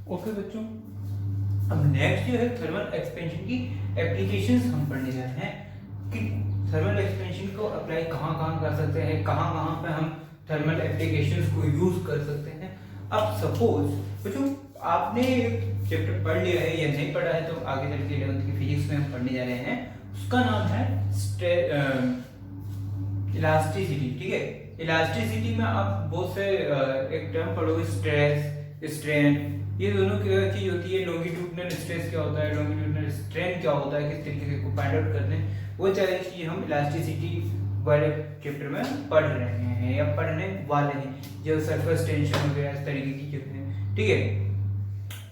Okay बच्चों, अब next जो है थर्मल एक्सपेंशन की एप्लीकेशंस हम पढ़ने जा रहे हैं कि थर्मल एक्सपेंशन को अप्लाई कहाँ कहाँ कर सकते हैं, कहाँ कहाँ पे हम थर्मल एप्लीकेशंस को यूज कर सकते हैं। अब सपोज बच्चों आपने चैप्टर पढ़ लिया है या नहीं पढ़ा है तो आगे चल के 11th की फिजिक्स में हम पढ़ने जा रहे हैं, उसका नाम है इलास्टिसिटी। ठीक है, इलास्टिसिटी में आप बहुत से एक टर्म पढ़ोगे, स्ट्रेस, स्ट्रेन, ये दोनों क्या चीज होती है। लॉन्गिट्यूडनल स्ट्रेस क्या होता है, लॉन्गिट्यूडनल स्ट्रेन क्या होता है, किस तरीके से को फाइंड आउट करते हैं, वो सारी चीज हम इलास्टिसिटी वाले चैप्टर में पढ़ रहे हैं या पढ़ने वाले हैं, जो सरफेस टेंशन वगैरह इस तरीके की चीजें हैं। ठीक है,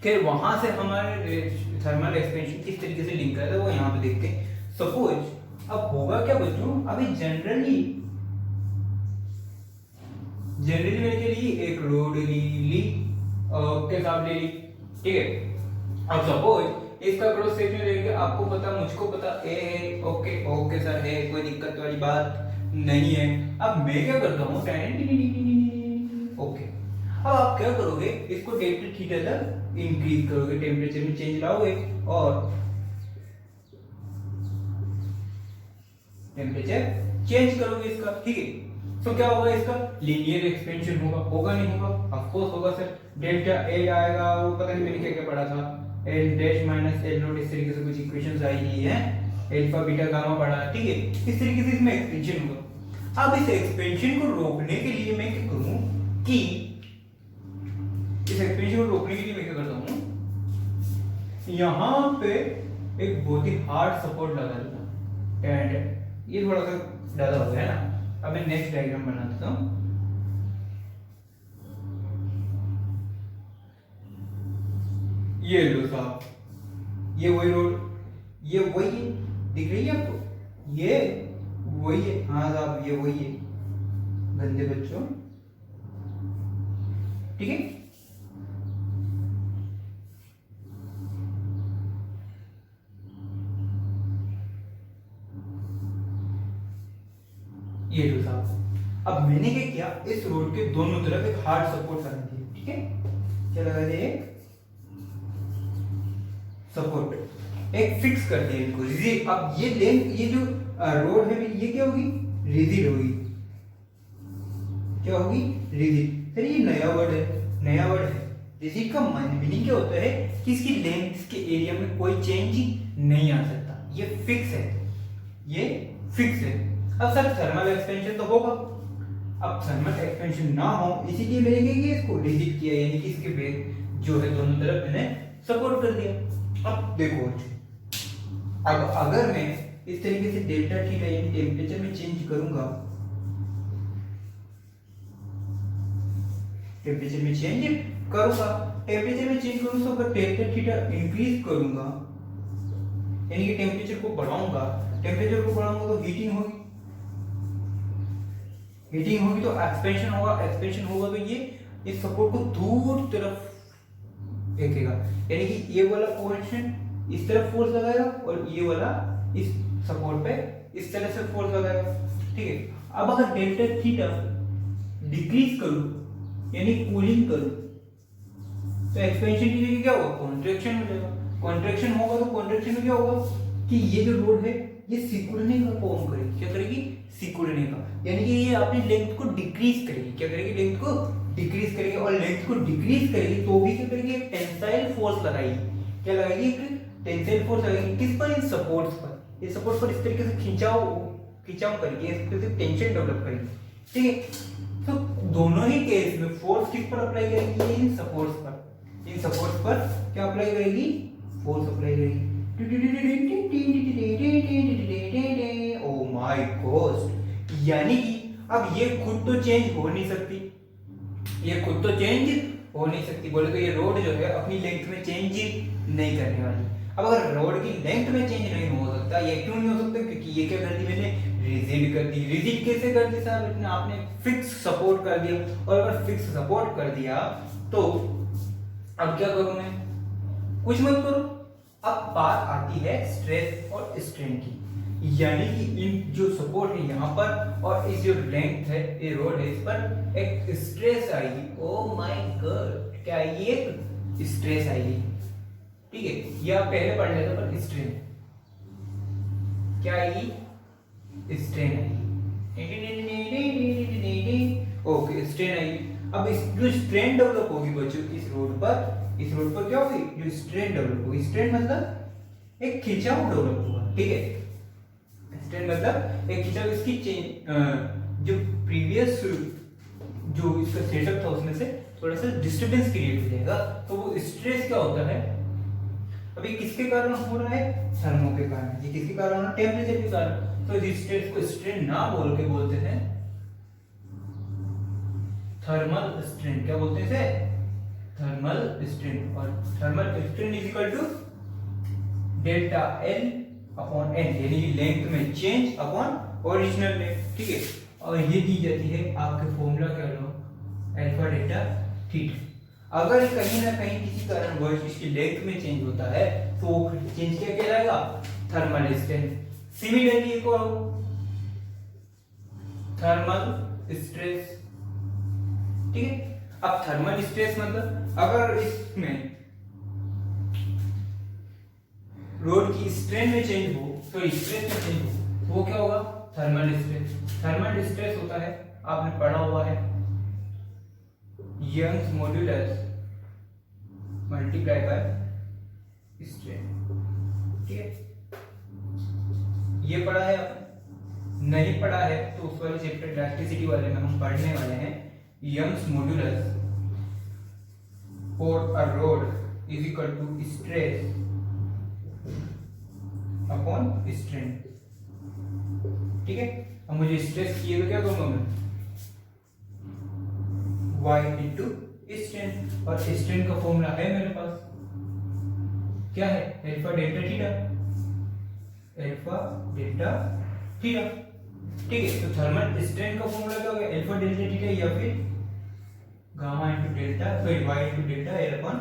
फिर वहां से हमारे थर्मल एक्सपेंशन किस तरीके से लिंक करता है वो यहाँ पे देखते हैं। सपोज अब होगा क्या बच्चों, अभी जनरली मैंने क्या ली, एक रोड ली के साथ ले ली। ठीक है, अब सपोज इसका क्रॉस सेक्शन लेंगे, आपको पता मुझको पता ए है, ओके ओके सर है, कोई दिक्कत वाली बात नहीं है। अब मैं क्या करता हूँ, ओके, अब आप क्या करोगे, इसको डेल्टा थीटा तक इंक्रीज करोगे, टेम्परेचर में चेंज लाओगे और टेम्परेचर चेंज करोगे इसका। ठीक है, तो क्या होगा, इसका लीनियर एक्सपेंशन होगा नहीं होगा, ऑफ कोर्स होगा सर। डेल्टा एल आएगा, वो पता नहीं मैंने क्या क्या पढ़ा था, L dash minus L not, इस तरीके से कुछ इक्वेशंस आई ही है, अल्फा बीटा गामा पढ़ा। ठीक है, इस तरीके से इसमें एक्सपेंशन होगा। अब इस एक्सपेंशन को रोकने के लिए मैं क्या करूं कि इस एक्सपेंशन को रोकने के लिए मैं क्या करता हूं, यहां पे एक बहुत ही हार्ड सपोर्ट लगा देता हूं। एंड ये थोड़ा सा ज्यादा हो गया है ना, अब मैं नेक्स्ट डायग्राम बना देता हूं। ये लो साहब, ये वही रोड, ये वही है, दिख रही है आपको, ये वही है। हाँ साहब, ये वही है गंदे बच्चों। ठीक है, ये लो साहब, अब मैंने क्या किया, इस रोड के दोनों तरफ एक हार्ड सपोर्ट लगा दिया। ठीक है, क्या लगा दिया, एक सपोर्ट, एक फिक्स कर दिया इनको रिजिड। अब ये लेंथ, ये जो रोड है ये क्या होगी, रिजिड होगी। क्या होगी, रिजिड। फिर ये नया वर्ड है। रिजिड का मीनिंग क्या होता है कि इसकी लेंथ, इसके एरिया में कोई चेंज नहीं आ सकता, ये फिक्स है, ये फिक्स है। अब सर थर्मल एक्सपेंशन तो होगा, अब थर्मल एक्सपेंशन ना हो इसीलिए मैंने क्या किया, इसको रिजिड किया, यानी कि इसके बेस जो है दोनों तरफ मैंने सपोर्ट कर दिया। अब देखो, अब अगर मैं इस तरीके से डेल्टा थीटा यानी टेम्परेचर में चेंज करूंगा, टेम्परेचर में चेंज करूंगा तो अगर डेल्टा थीटा इंक्रीज करूंगा यानी कि टेम्परेचर को बढ़ाऊंगा तो हीटिंग होगी तो एक्सपेंशन होगा तो ये इस सपोर्ट को दूर तरफ फेंकेगा, यानी कि ये वाला पोर्शन इस तरफ फोर्स लगाएगा और ये वाला इस सपोर्ट पे इस तरह से फोर्स लगाएगा। ठीक है, अब अगर डेल्टा थीटा डिक्रीज करूं यानी कूलिंग करूं तो एक्सपेंशन की जगह क्या होगा, कॉन्ट्रैक्शन हो जाएगा। कॉन्ट्रैक्शन होगा तो कॉन्ट्रैक्शन में क्या होगा कि ये जो रोड है ये सिकुड़ने का फॉर्म करेगी। क्या करेगी, सिकुड़ने का, यानी कि ये अपनी लेंथ को डिक्रीज करेगी। क्या करेगी, लेंथ को डिक्रीज करेगी, और लेंथ को डिक्रीज करेगी तो भी क्या करेगी, एक टेंसाइल फोर्स लगाएगी। क्या लगाएगी, एक टेंसाइल फोर्स लगाएगी। किस पर, इन सपोर्ट्स पर। ये सपोर्ट पर इस तरीके से खिंचाव करेगी, इस तरीके से टेंशन डेवलप करेगी। ठीक है, तो दोनों ही केस में फोर्स किस पर अप्लाई करेगी, इन सपोर्ट्स पर क्या अप्लाई करेगी, फोर्स अप्लाई करेगी। ओ माय गॉड, यानी कि अब ये खुद तो चेंज हो नहीं सकती, बोले तो ये रोड जो है अपनी लेंथ में चेंज नहीं करने वाली। अब अगर रोड की लेंथ में चेंज नहीं हो सकता, ये क्यों नहीं हो सकता, क्योंकि ये क्या कर दी मैंने, रिजिड कर दी। रिजिड कैसे कर दी साहब, आपने फिक्स सपोर्ट कर दिया, और अगर फिक्स सपोर्ट कर दिया तो अब क्या करूं मैं, कुछ मत करो। अब बात आती है स्ट्रेस और स्ट्रेन की, यानी कि इन जो सपोर्ट है यहाँ पर और इस जो लेंथ है, ये रोड है, इस पर एक स्ट्रेस आएगी। ओ माय गॉड, क्या ये स्ट्रेस आएगी, ठीक है। ये आप पहले पढ़ लेते पर स्ट्रेन क्या आएगी, स्ट्रेन आएगी, ओके स्ट्रेन आएगी। अब इस जो स्ट्रेन डेवलप होगी बच्चों इस रोड पर क्या होगी, जो स्ट्रेन डेवलप होगी, स्ट्रेन मतलब एक खिंचाव डेवलप होगा, ठीक है। स्ट्रेन मतलब एक खिंचाव, इसकी चेंज जो प्रीवियस जो इसका सेटअप था उसमें से थोड़ा सा डिस्टरबेंस क्रिएट हो जाएगा, तो वो स्ट्रेस क्या होता है, अभी किसके कारण हो रहा है, थर्मो के कारण, ये किसके कारण हो रहा है, टेम्परेचर के कारण। तो इस स्ट्रेस को स्ट्रेन ना बोल के बोलते हैं थर्मल स्ट्रेन, क्या बोलते हैं इसे, थर्मल स्ट्रेन। और thermal strain is equal to delta L upon N, यानी कि लेंथ में चेंज अपॉन ओरिजिनल लेंथ, ठीक है। और ये दी जाती है आपके फॉर्मूला क्या लो, अल्फा डेल्टा थीटा। अगर कहीं ना कहीं किसी कारणवश इसकी लेंथ में चेंज होता है तो वो चेंज क्या कहलाएगा, थर्मल स्ट्रेन। सिमिलरली एक और थर्मल स्ट्रेस, ठीक है। अब थर्मल स्ट्रेस मतलब अगर इसमें रोड की स्ट्रेन में चेंज हो, तो स्ट्रेस में चेंज हो, तो वो क्या होगा, थर्मल स्ट्रेस। थर्मल स्ट्रेस होता है, आपने पढ़ा हुआ है, Young's modulus multiply by strain, ठीक है। ये पढ़ा है आपने, नहीं पढ़ा है तो उस वाले चैप्टर इलास्टिसिटी वाले में हम पढ़ने वाले हैं Young's modulus for a rod is equal to stress upon strain, ठीक है। अब मुझे स्ट्रेस किए तो क्या करूंगा मैं, y इंटू स्ट्रेन, और स्ट्रेन का फॉर्मूला है मेरे पास, क्या है, alpha delta theta, alpha delta theta, ठीक है। तो थर्मल स्ट्रेन का फॉर्मूला क्या होगा, अल्फा डेल्टा थीटा या फिर gamma into delta, sorry y into delta L upon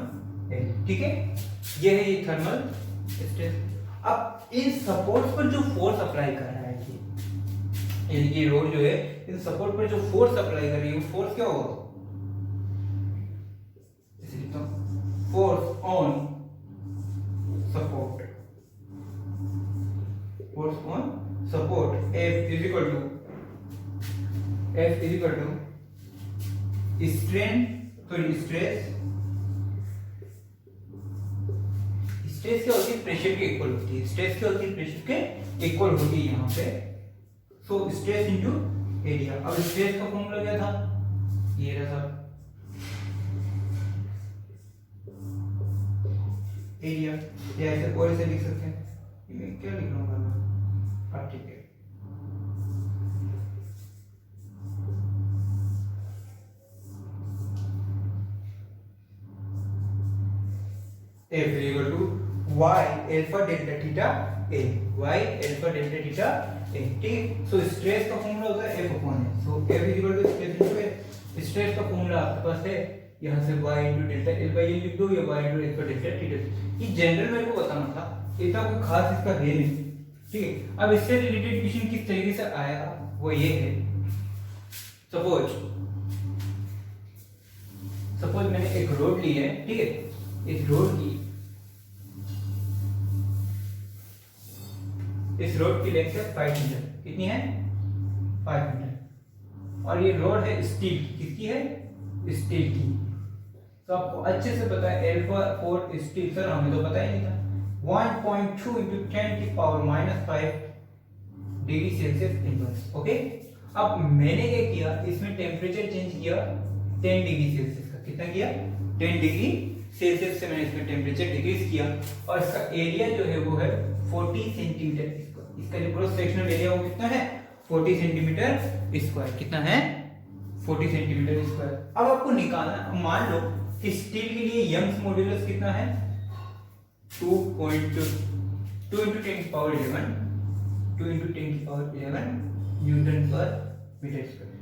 L, ठीक है। ये है ये थर्मल स्ट्रेस। अब इन सपोर्ट्स पर जो फोर्स अप्लाई कर रहा है, यानी कि रोड जो है इन सपोर्ट पर जो फोर्स अप्लाई कर रही है वो फोर्स क्या होगा, इसे लिखता हूं, force on support, force on support F is equal to strain, sorry stress क्या होती है, प्रेशर के इक्वल होती है, स्ट्रेस क्या होती है, प्रेशर के इक्वल होती है यहाँ पे। So stress into area. अब स्ट्रेस का फॉर्मूला क्या था, ये रहा था, एरिया, या ऐसे और ऐसे लिख सकते हैं, मैं क्या लिख रहा हूँ, अब ठीक है। F is equal to y alpha delta theta a, y alpha delta theta a, ठीक। सो स्ट्रेस का फॉर्मूला होता है F upon A, so F is equal to stress into A। Stress का फॉर्मूला आपके पास है, यहाँ से y into delta L by L लिख दो, या y into alpha delta theta। ये जनरल मेरे को बताना था, इतना कोई खास इसका है नहीं, ठीक है। अब इससे रिलेटेड क्वेश्चन किस तरीके से आया वो ये है, सपोज मैंने एक रोड ली है, ठीक है। इस रोड की लेंथ है 5 मीटर, कितनी है, 5 मीटर, और ये रोड है स्टील की, किसकी है, स्टील की। तो आपको अच्छे से पता है अल्फा फॉर स्टील, सर हमें तो पता ही नहीं था, 1.2 into 10 की power -5 degree Celsius inverse, okay. अब मैंने क्या किया, इसमें टेम्परेचर चेंज किया 10 डिग्री सेल्सियस का, कितना किया, 10 डिग्री सेल्सियस से मैंने इसमें टेम्परेचर डिक्रीज किया, और इसका एरिया जो है वो है 40 सेंटीमीटर स्क्वायर। इसका जो क्रॉस सेक्शनल एरिया वो कितना है, 40 सेंटीमीटर स्क्वायर, कितना है, 40 सेंटीमीटर स्क्वायर। अब आपको निकालना, मान लो कि स्टील के लिए यंग्स मॉड्यूलस कितना है, 2.2 into 10 की पावर 11, 2 into 10 की पावर 11 न्यूटन पर मीटर स्क्वायर।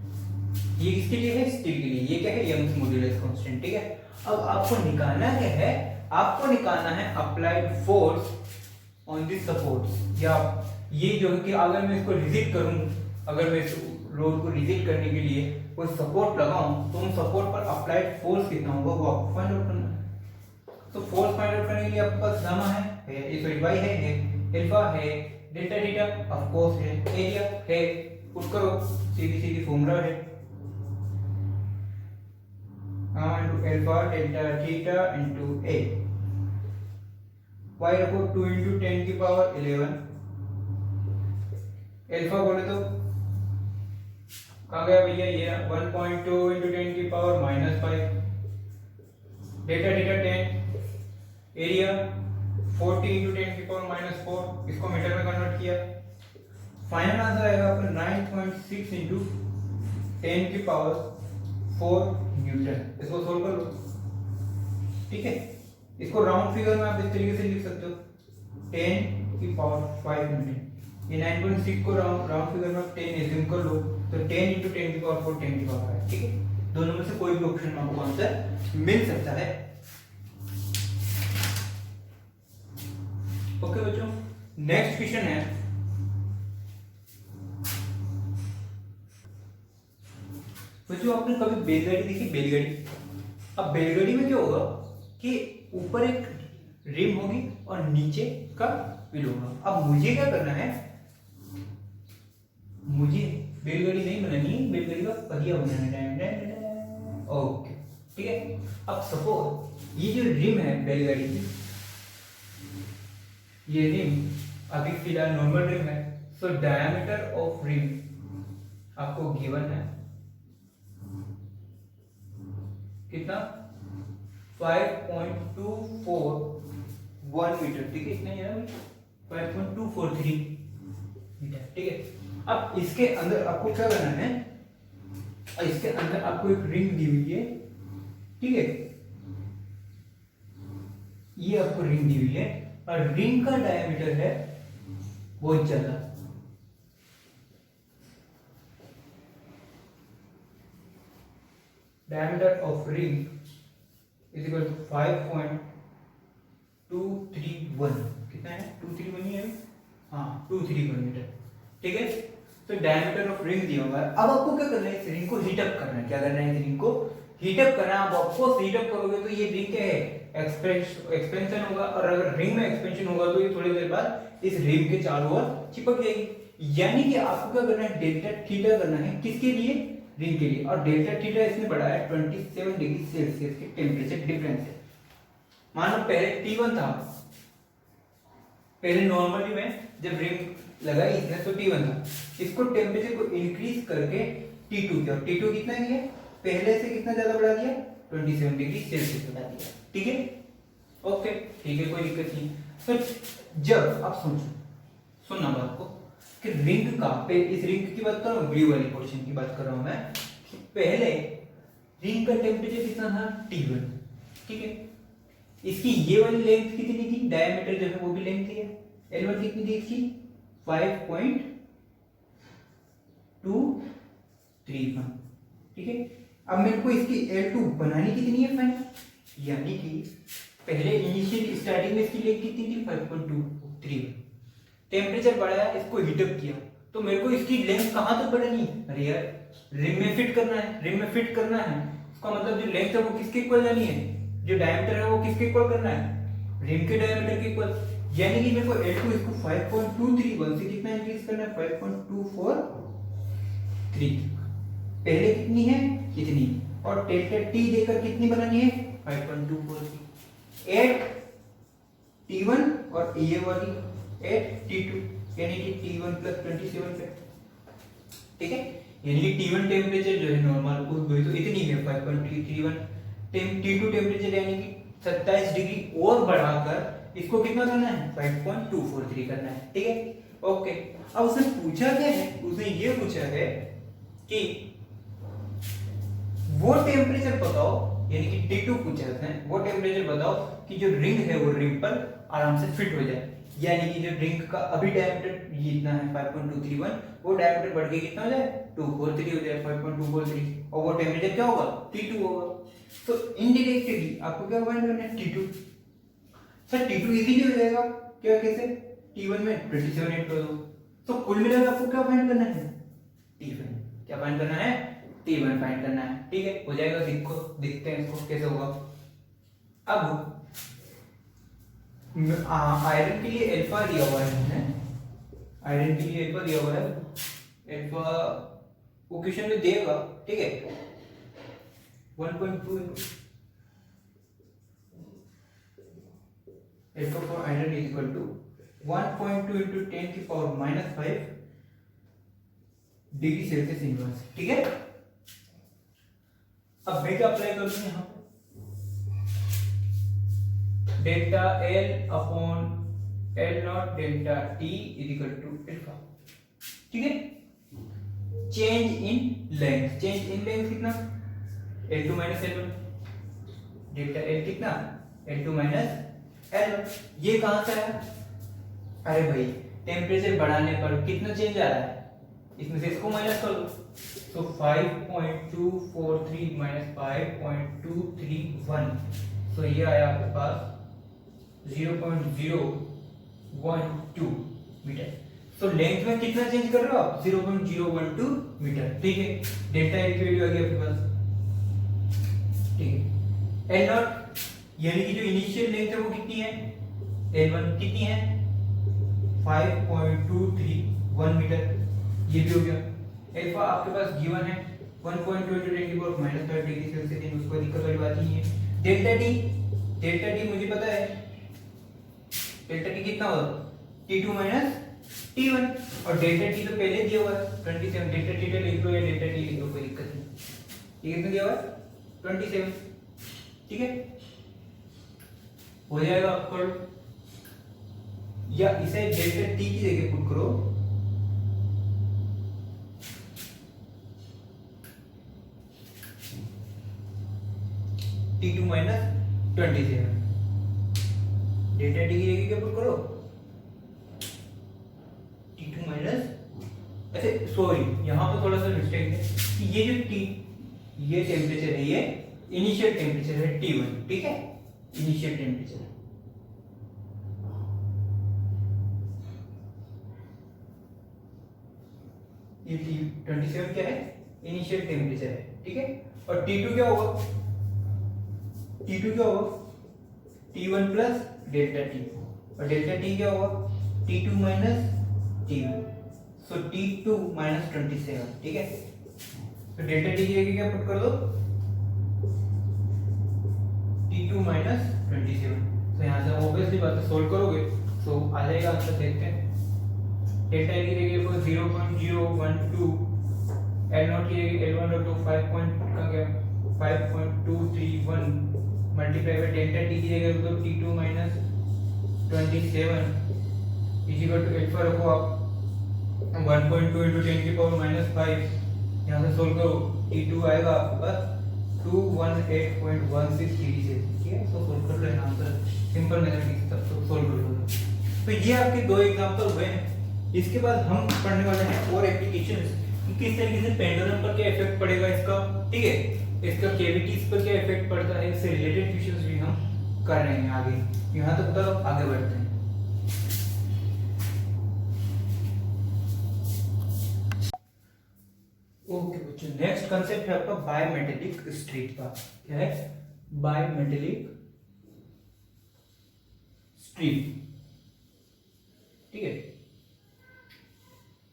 ये किसके लिए है, स्टील के लिए। ये क्या है, यंग्स मॉड्यूलस कांस्टेंट, ठीक है। अब आपको निकालना क्या है, आपको निकालना है applied force on this supports, या ये जो है कि अगर मैं इसको रिजिट करूं, अगर मैं इस रोड को रिजिट करने के लिए कोई सपोर्ट लगाऊं, तो उन सपोर्ट पर अप्लाइड फोर्स कितना होगा वो आपको फाइंड आउट करना है। करने के लिए आपके पास गामा है सॉरी वाई है अल्फा है डेल्टा थीटा ऑफ कोर्स है एरिया है, पुट करो सीधी सीधी फॉर्मूला है into alpha delta theta into A, y रखो 2 इंटू 10 की पावर 11, अल्फा बोले तो कहाँ गया भैया ये 1.2 इंटू 10 की power -5, delta theta 10, area 40 into 10 की पावर -4, इसको मीटर में कन्वर्ट किया, फाइनल आंसर आएगा आपका 9.6 इंटू 10 की पावर 4 न्यूटन। इसको सोल्व कर लो, ठीक है। इसको राउंड फिगर में आप इस तरीके से लिख सकते हो 10 की पावर 5 न्यूटन। ये 9.6 को राउंड फिगर में आप 10 एज्यूम कर लो तो 10 इंटू 10 की पावर 4 10 की पावर है, ठीक है। दोनों में से कोई भी ऑप्शन में आपको आंसर मिल सकता है। ओके बच्चों, नेक्स्ट क्वेश्चन है बच्चों, आपने कभी बैलगाड़ी देखी? बैलगाड़ी, अब बैलगाड़ी में क्या होगा कि ऊपर एक रिम होगी और नीचे का व्हील होगा। अब मुझे क्या करना है, मुझे बैलगाड़ी नहीं बनानी है, बैलगाड़ी का पहिया बनाना है। ओके ठीक है। अब सपोज ये जो रिम है बैलगाड़ी की, ये रिम अभी फिलहाल नॉर्मल रिम है, सो डायमीटर ऑफ रिम आपको गिवन है कितना 5.241 मीटर, ठीक है। इतना ही है 5.243 मीटर, ठीक है। अब इसके अंदर आपको क्या करना है, इसके अंदर आपको एक रिंग दी हुई है, ठीक है। ये आपको रिंग दी हुई है और रिंग का डायमीटर है बहुत ज्यादा, diameter of ring is equal to 5.231, कितना है 231 ही है, हाँ 231 मीटर, ठीक है। तो डायमीटर ऑफ रिंग दिया हुआ है। अब आपको क्या करना है, इस रिंग को हीट अप करना है। क्या करना है, इस रिंग को हीट अप करना है। अब आपको हीट अप करोगे तो ये रिंग क्या है, एक्सपेंशन होगा, और अगर रिंग में एक्सपेंशन होगा तो ये थोड़ी देर बाद इस रिंग के चारों ओर चिपक जाएगी। यानी कि आपको क्या करना है, डेल्टा थीटा करना है, किसके लिए, रिंग के लिए। और डेल्टा थीटा इसमें बढ़ा है 27 डिग्री सेल्सियस के टेम्परेचर डिफरेंस है। मानो पहले T1 था, पहले नॉर्मली में जब रिंग लगाई इसने तो T1 था, इसको टेम्परेचर को इंक्रीज करके T2 किया। T2 कितना किया, पहले से कितना ज्यादा बढ़ा दिया, 27 डिग्री सेल्सियस बढ़ा दिया, ठीक है। ओके ठीक है, कोई दिक्कत नहीं। तो जब आप सुनना बात को कि रिंग का, इस रिंग की बात कर रहा हूँ, ब्लू वाली पोर्शन की बात कर रहा हूं मैं, कि पहले रिंग का टेम्परेचर कितना था T1, ठीक है। इसकी ये वाली लेंथ कितनी थी, डायमीटर जो है वो भी लेंथ थी, L1 कितनी थी इसकी 5.231, ठीक है। अब मेरे को इसकी L2 बनानी कितनी है फाइनल, यानी कि पहले इनिशियल स्टार्टिंग में इसकी लेंथ कितनी थी 5.231, टेम्परेचर बढ़ाया, इसको हीटअप किया, तो मेरे को इसकी लेंथ कहां तक बढ़ानी है, अरे यार रिम में फिट करना है, रिम में फिट करना है। इसका मतलब जो लेंथ है वो किसके इक्वल जानी है, जो डायमीटर है वो किसके इक्वल करना है, रिम के डायमीटर के इक्वल। यानी कि मेरे को L2 इसको 5.231 से कितना इंक्रीज करना है, 5.243, पहले कितनी है कितनी, और डेल्टा T देकर कितनी बनानी है 5.243, एट T1 और ये वाली एट T2, यानी कि T1 प्लस 27 पे, ठीक है। यानी कि T1 टेम्परेचर जो है नॉर्मल तो इतनी है 5.331, T2 टेम्परेचर यानी कि 27 डिग्री और बढ़ाकर इसको कितना करना है 5.243 करना है, ठीक है। ओके, अब उसने पूछा क्या है, उसने ये पूछा है कि वो टेम्परेचर बताओ, यानी कि T2 पूछा है, वो टेम्परेचर बताओ कि जो रिंग है वो रिंग पर आराम से फिट हो जाए। यानी कि जो रिंग का अभी डायमीटर ये इतना है 5.231, वो डायमीटर बढ़ के कितना हो जाए 243 हो जाए, 5.243, और वो टेम्परेचर क्या होगा T2 होगा। तो इनडायरेक्टली आपको क्या फाइंड करना है, T2। सर T2 इजीली हो जाएगा, क्या कैसे, T1 में 27 ऐड कर दो, तो कुल मिलाकर आपको क्या फाइंड करना है, T1। क्या फाइंड करना है, T1 फाइंड करना है, ठीक है। हो जाएगा, देखते हैं इसको कैसे होगा। अब आयरन के लिए अल्फा दिया हुआ है, आयरन के लिए अल्फा दिया हुआ है, अल्फा वो क्वेश्चन में देगा, ठीक है। 1.2 alpha for iron is equal to 1.2 into 10 की पावर -5 डिग्री सेल्सियस इनवर्स, ठीक है। अब मैं क्या अप्लाई कर दूं यहां पे, delta L upon L not delta T is equal to alpha, ठीक है। Change in length, change in length कितना, L2 minus L1, delta L कितना, L2 माइनस L1। ये कहां से आया, अरे भाई टेम्परेचर बढ़ाने पर कितना चेंज आ रहा है, इसमें से इसको माइनस कर दो, तो 5.243 माइनस 5.231, तो ये आया आपके पास 0.012 मीटर। तो लेंथ में कितना चेंज कर रहे हो आप, 0.012 मीटर, ठीक है। डेल्टा एल की वैल्यू आ गई आपके पास, ठीक है। एल नॉट यानी कि जो इनिशियल लेंथ है वो कितनी है, L1 कितनी है, 5.231 मीटर, ये भी हो गया। अल्फा आपके पास गिवन है 1.2 × 10⁻⁵ डिग्री सेल्सियस, उसको दिक्कत वाली बात नहीं है। डेल्टा टी, डेल्टा टी मुझे पता है, डेल्टा टी कितना होगा, T2 माइनस T1, और डेल्टा टी तो पहले दिया हुआ है 27, डेल्टा टी लिख लो या डेल्टा टी लिख लो, कोई दिक्कत नहीं। ये कितना दिया हुआ है 27, ठीक है, हो जाएगा आपको, या इसे डेल्टा टी की जगह पुट करो, T2 माइनस 27, डेल्टा टी की जगह क्या पुट करो, T2 माइनस, अच्छा सॉरी यहाँ पे थोड़ा सा मिस्टेक है कि ये जो T, ये टेम्परेचर है, ये इनिशियल टेम्परेचर है T1, ठीक है, इनिशियल टेम्परेचर, ये T27 क्या है, इनिशियल टेम्परेचर है, ठीक है। और T2 क्या होगा, T2 क्या होगा, T1 प्लस डेल्टा टी, और डेल्टा टी क्या होगा, T2 माइनस T1, सो T2 माइनस 27, ठीक है। तो डेल्टा टी की जगह क्या पुट कर दो, T2 माइनस 27, तो यहाँ से ऑब्वियसली बात है, सोल्व करोगे तो आ जाएगा आंसर, देखते हैं। डेल्टा की जगह को 0.012, L नॉट की जगह L1 रख दो, 5.231 मल्टीप्लाई बाय डेल्टा टी की जगह रख दो T2 minus 27 is equal to alpha रखो आप 1.2 इंटू 10 की पावर -5, यहाँ से सोल्व करो, T2 आएगा आपके पास 218.16 डिग्री से, ठीक है। तो सोल्व कर लो आंसर, सिंपल मेथड की तरफ से सोल्व कर लो। तो ये आपके दो एग्जांपल हुए हैं। इसके बाद हम पढ़ने वाले हैं और एप्लीकेशंस, किस तरीके से पेंडुलम पर क्या इफेक्ट पड़ेगा इसका, ठीक है, इसका कैविटीज पर क्या इफेक्ट पड़ता है, इससे रिलेटेड क्वेश्चंस भी हम कर रहे हैं आगे। यहाँ तक तो आगे बढ़ते हैं। ओके बच्चों, नेक्स्ट कांसेप्ट है आपका बायमेटेलिक स्ट्रिप का। क्या है, बायमेटेलिक स्ट्रिप, ठीक है।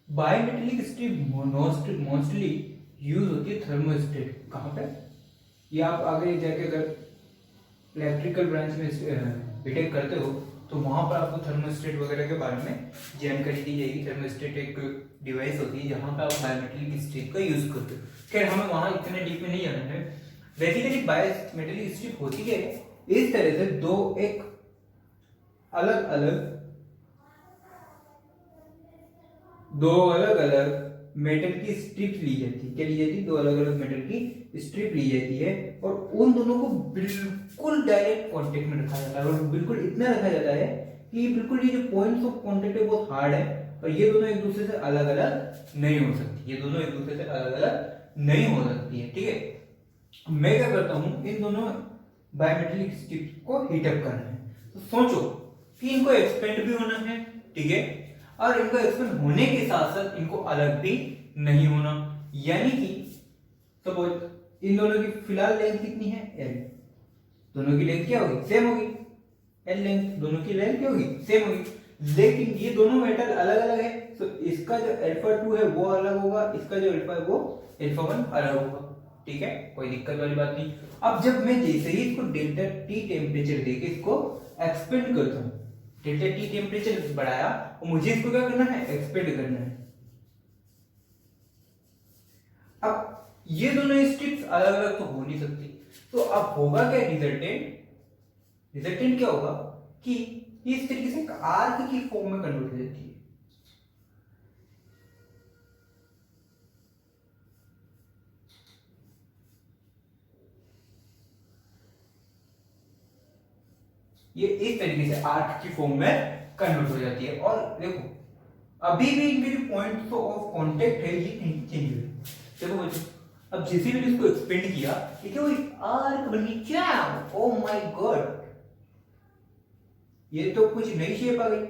बायमेटेलिक स्ट्रिप मोस्टली यूज होती है थर्मोस्टेट, कहां पे, ये आप आगे जाके अगर इलेक्ट्रिकल ब्रांच में बीटेक करते हो तो वहां पर आपको थर्मोस्टेट वगैरह के बारे में जानकारी दी जाएगी। थर्मोस्टेट एक डिवाइस होती है जहां पे आप बायोमेटेलिक स्ट्रिप का यूज करते हो। खैर हमें वहां इतने डीप में नहीं जाना है। बेसिकली बायोमेटेलिक स्ट्रिप होती है इस तरह से, दो एक अलग अलग मेटल की स्ट्रिप ली जाती है। क्या ली जाती है, दो अलग अलग मेटल की स्ट्रिप ली जाती है और उन दोनों को बिल्कुल डायरेक्ट कांटेक्ट में रखा जाता है, और बिल्कुल इतना रखा जाता है कि बिल्कुल ये जो पॉइंट्स ऑफ कांटेक्ट है बहुत हार्ड है और ये दोनों एक दूसरे से अलग अलग नहीं हो सकती, ये दोनों एक दूसरे से अलग अलग नहीं हो सकती है, ठीक है। मैं क्या करता हूं, इन दोनों बायोमेटेलिक स्ट्रिप को हीटअप करना है, तो सोचो कि इनको एक्सपेंड भी होना है, ठीक है, और इनको एक्सपेंड होने के साथ साथ इनको अलग भी नहीं होना। यानी कि सपोज इन दोनों की फिलहाल लेंथ कितनी है, L, दोनों की लेंथ क्या होगी, सेम होगी, एल लेंथ, दोनों की लेंथ क्या होगी, सेम होगी, लेकिन ये दोनों मेटल अलग अलग है, तो इसका जो अल्फा 2 है वो अलग होगा, इसका जो अल्फा है वो अल्फा 1 अलग होगा। ठीक है, कोई दिक्कत वाली बात नहीं। अब जब मैं जैसे ही इसको डेल्टा टी टेम्परेचर देके इसको एक्सपेंड करता हूँ, डेल्टा टी टेम्परेचर बढ़ाया और मुझे इसको क्या करना है, एक्सपेंड करना है। अब ये दोनों स्ट्रिप्स अलग अलग तो हो नहीं सकती, तो अब होगा क्या, रिजल्टेंट, रिजल्टेंट क्या होगा कि इस तरीके से आर्क की फॉर्म में कन्वर्ट हो जाती है। ये इस तरीके से आर्क की फॉर्म में कन्वर्ट हो जाती है। और देखो अभी भी इनके जो पॉइंट्स ऑफ कांटेक्ट है ये नहीं चेंज हुए। देखो बच्चों, अब जैसे मैंने इसको एक्सपेंड किया, ये क्या हुई, आर्क बन गई। क्या, ओ माय गॉड, ये तो कुछ नई शेप आ गई।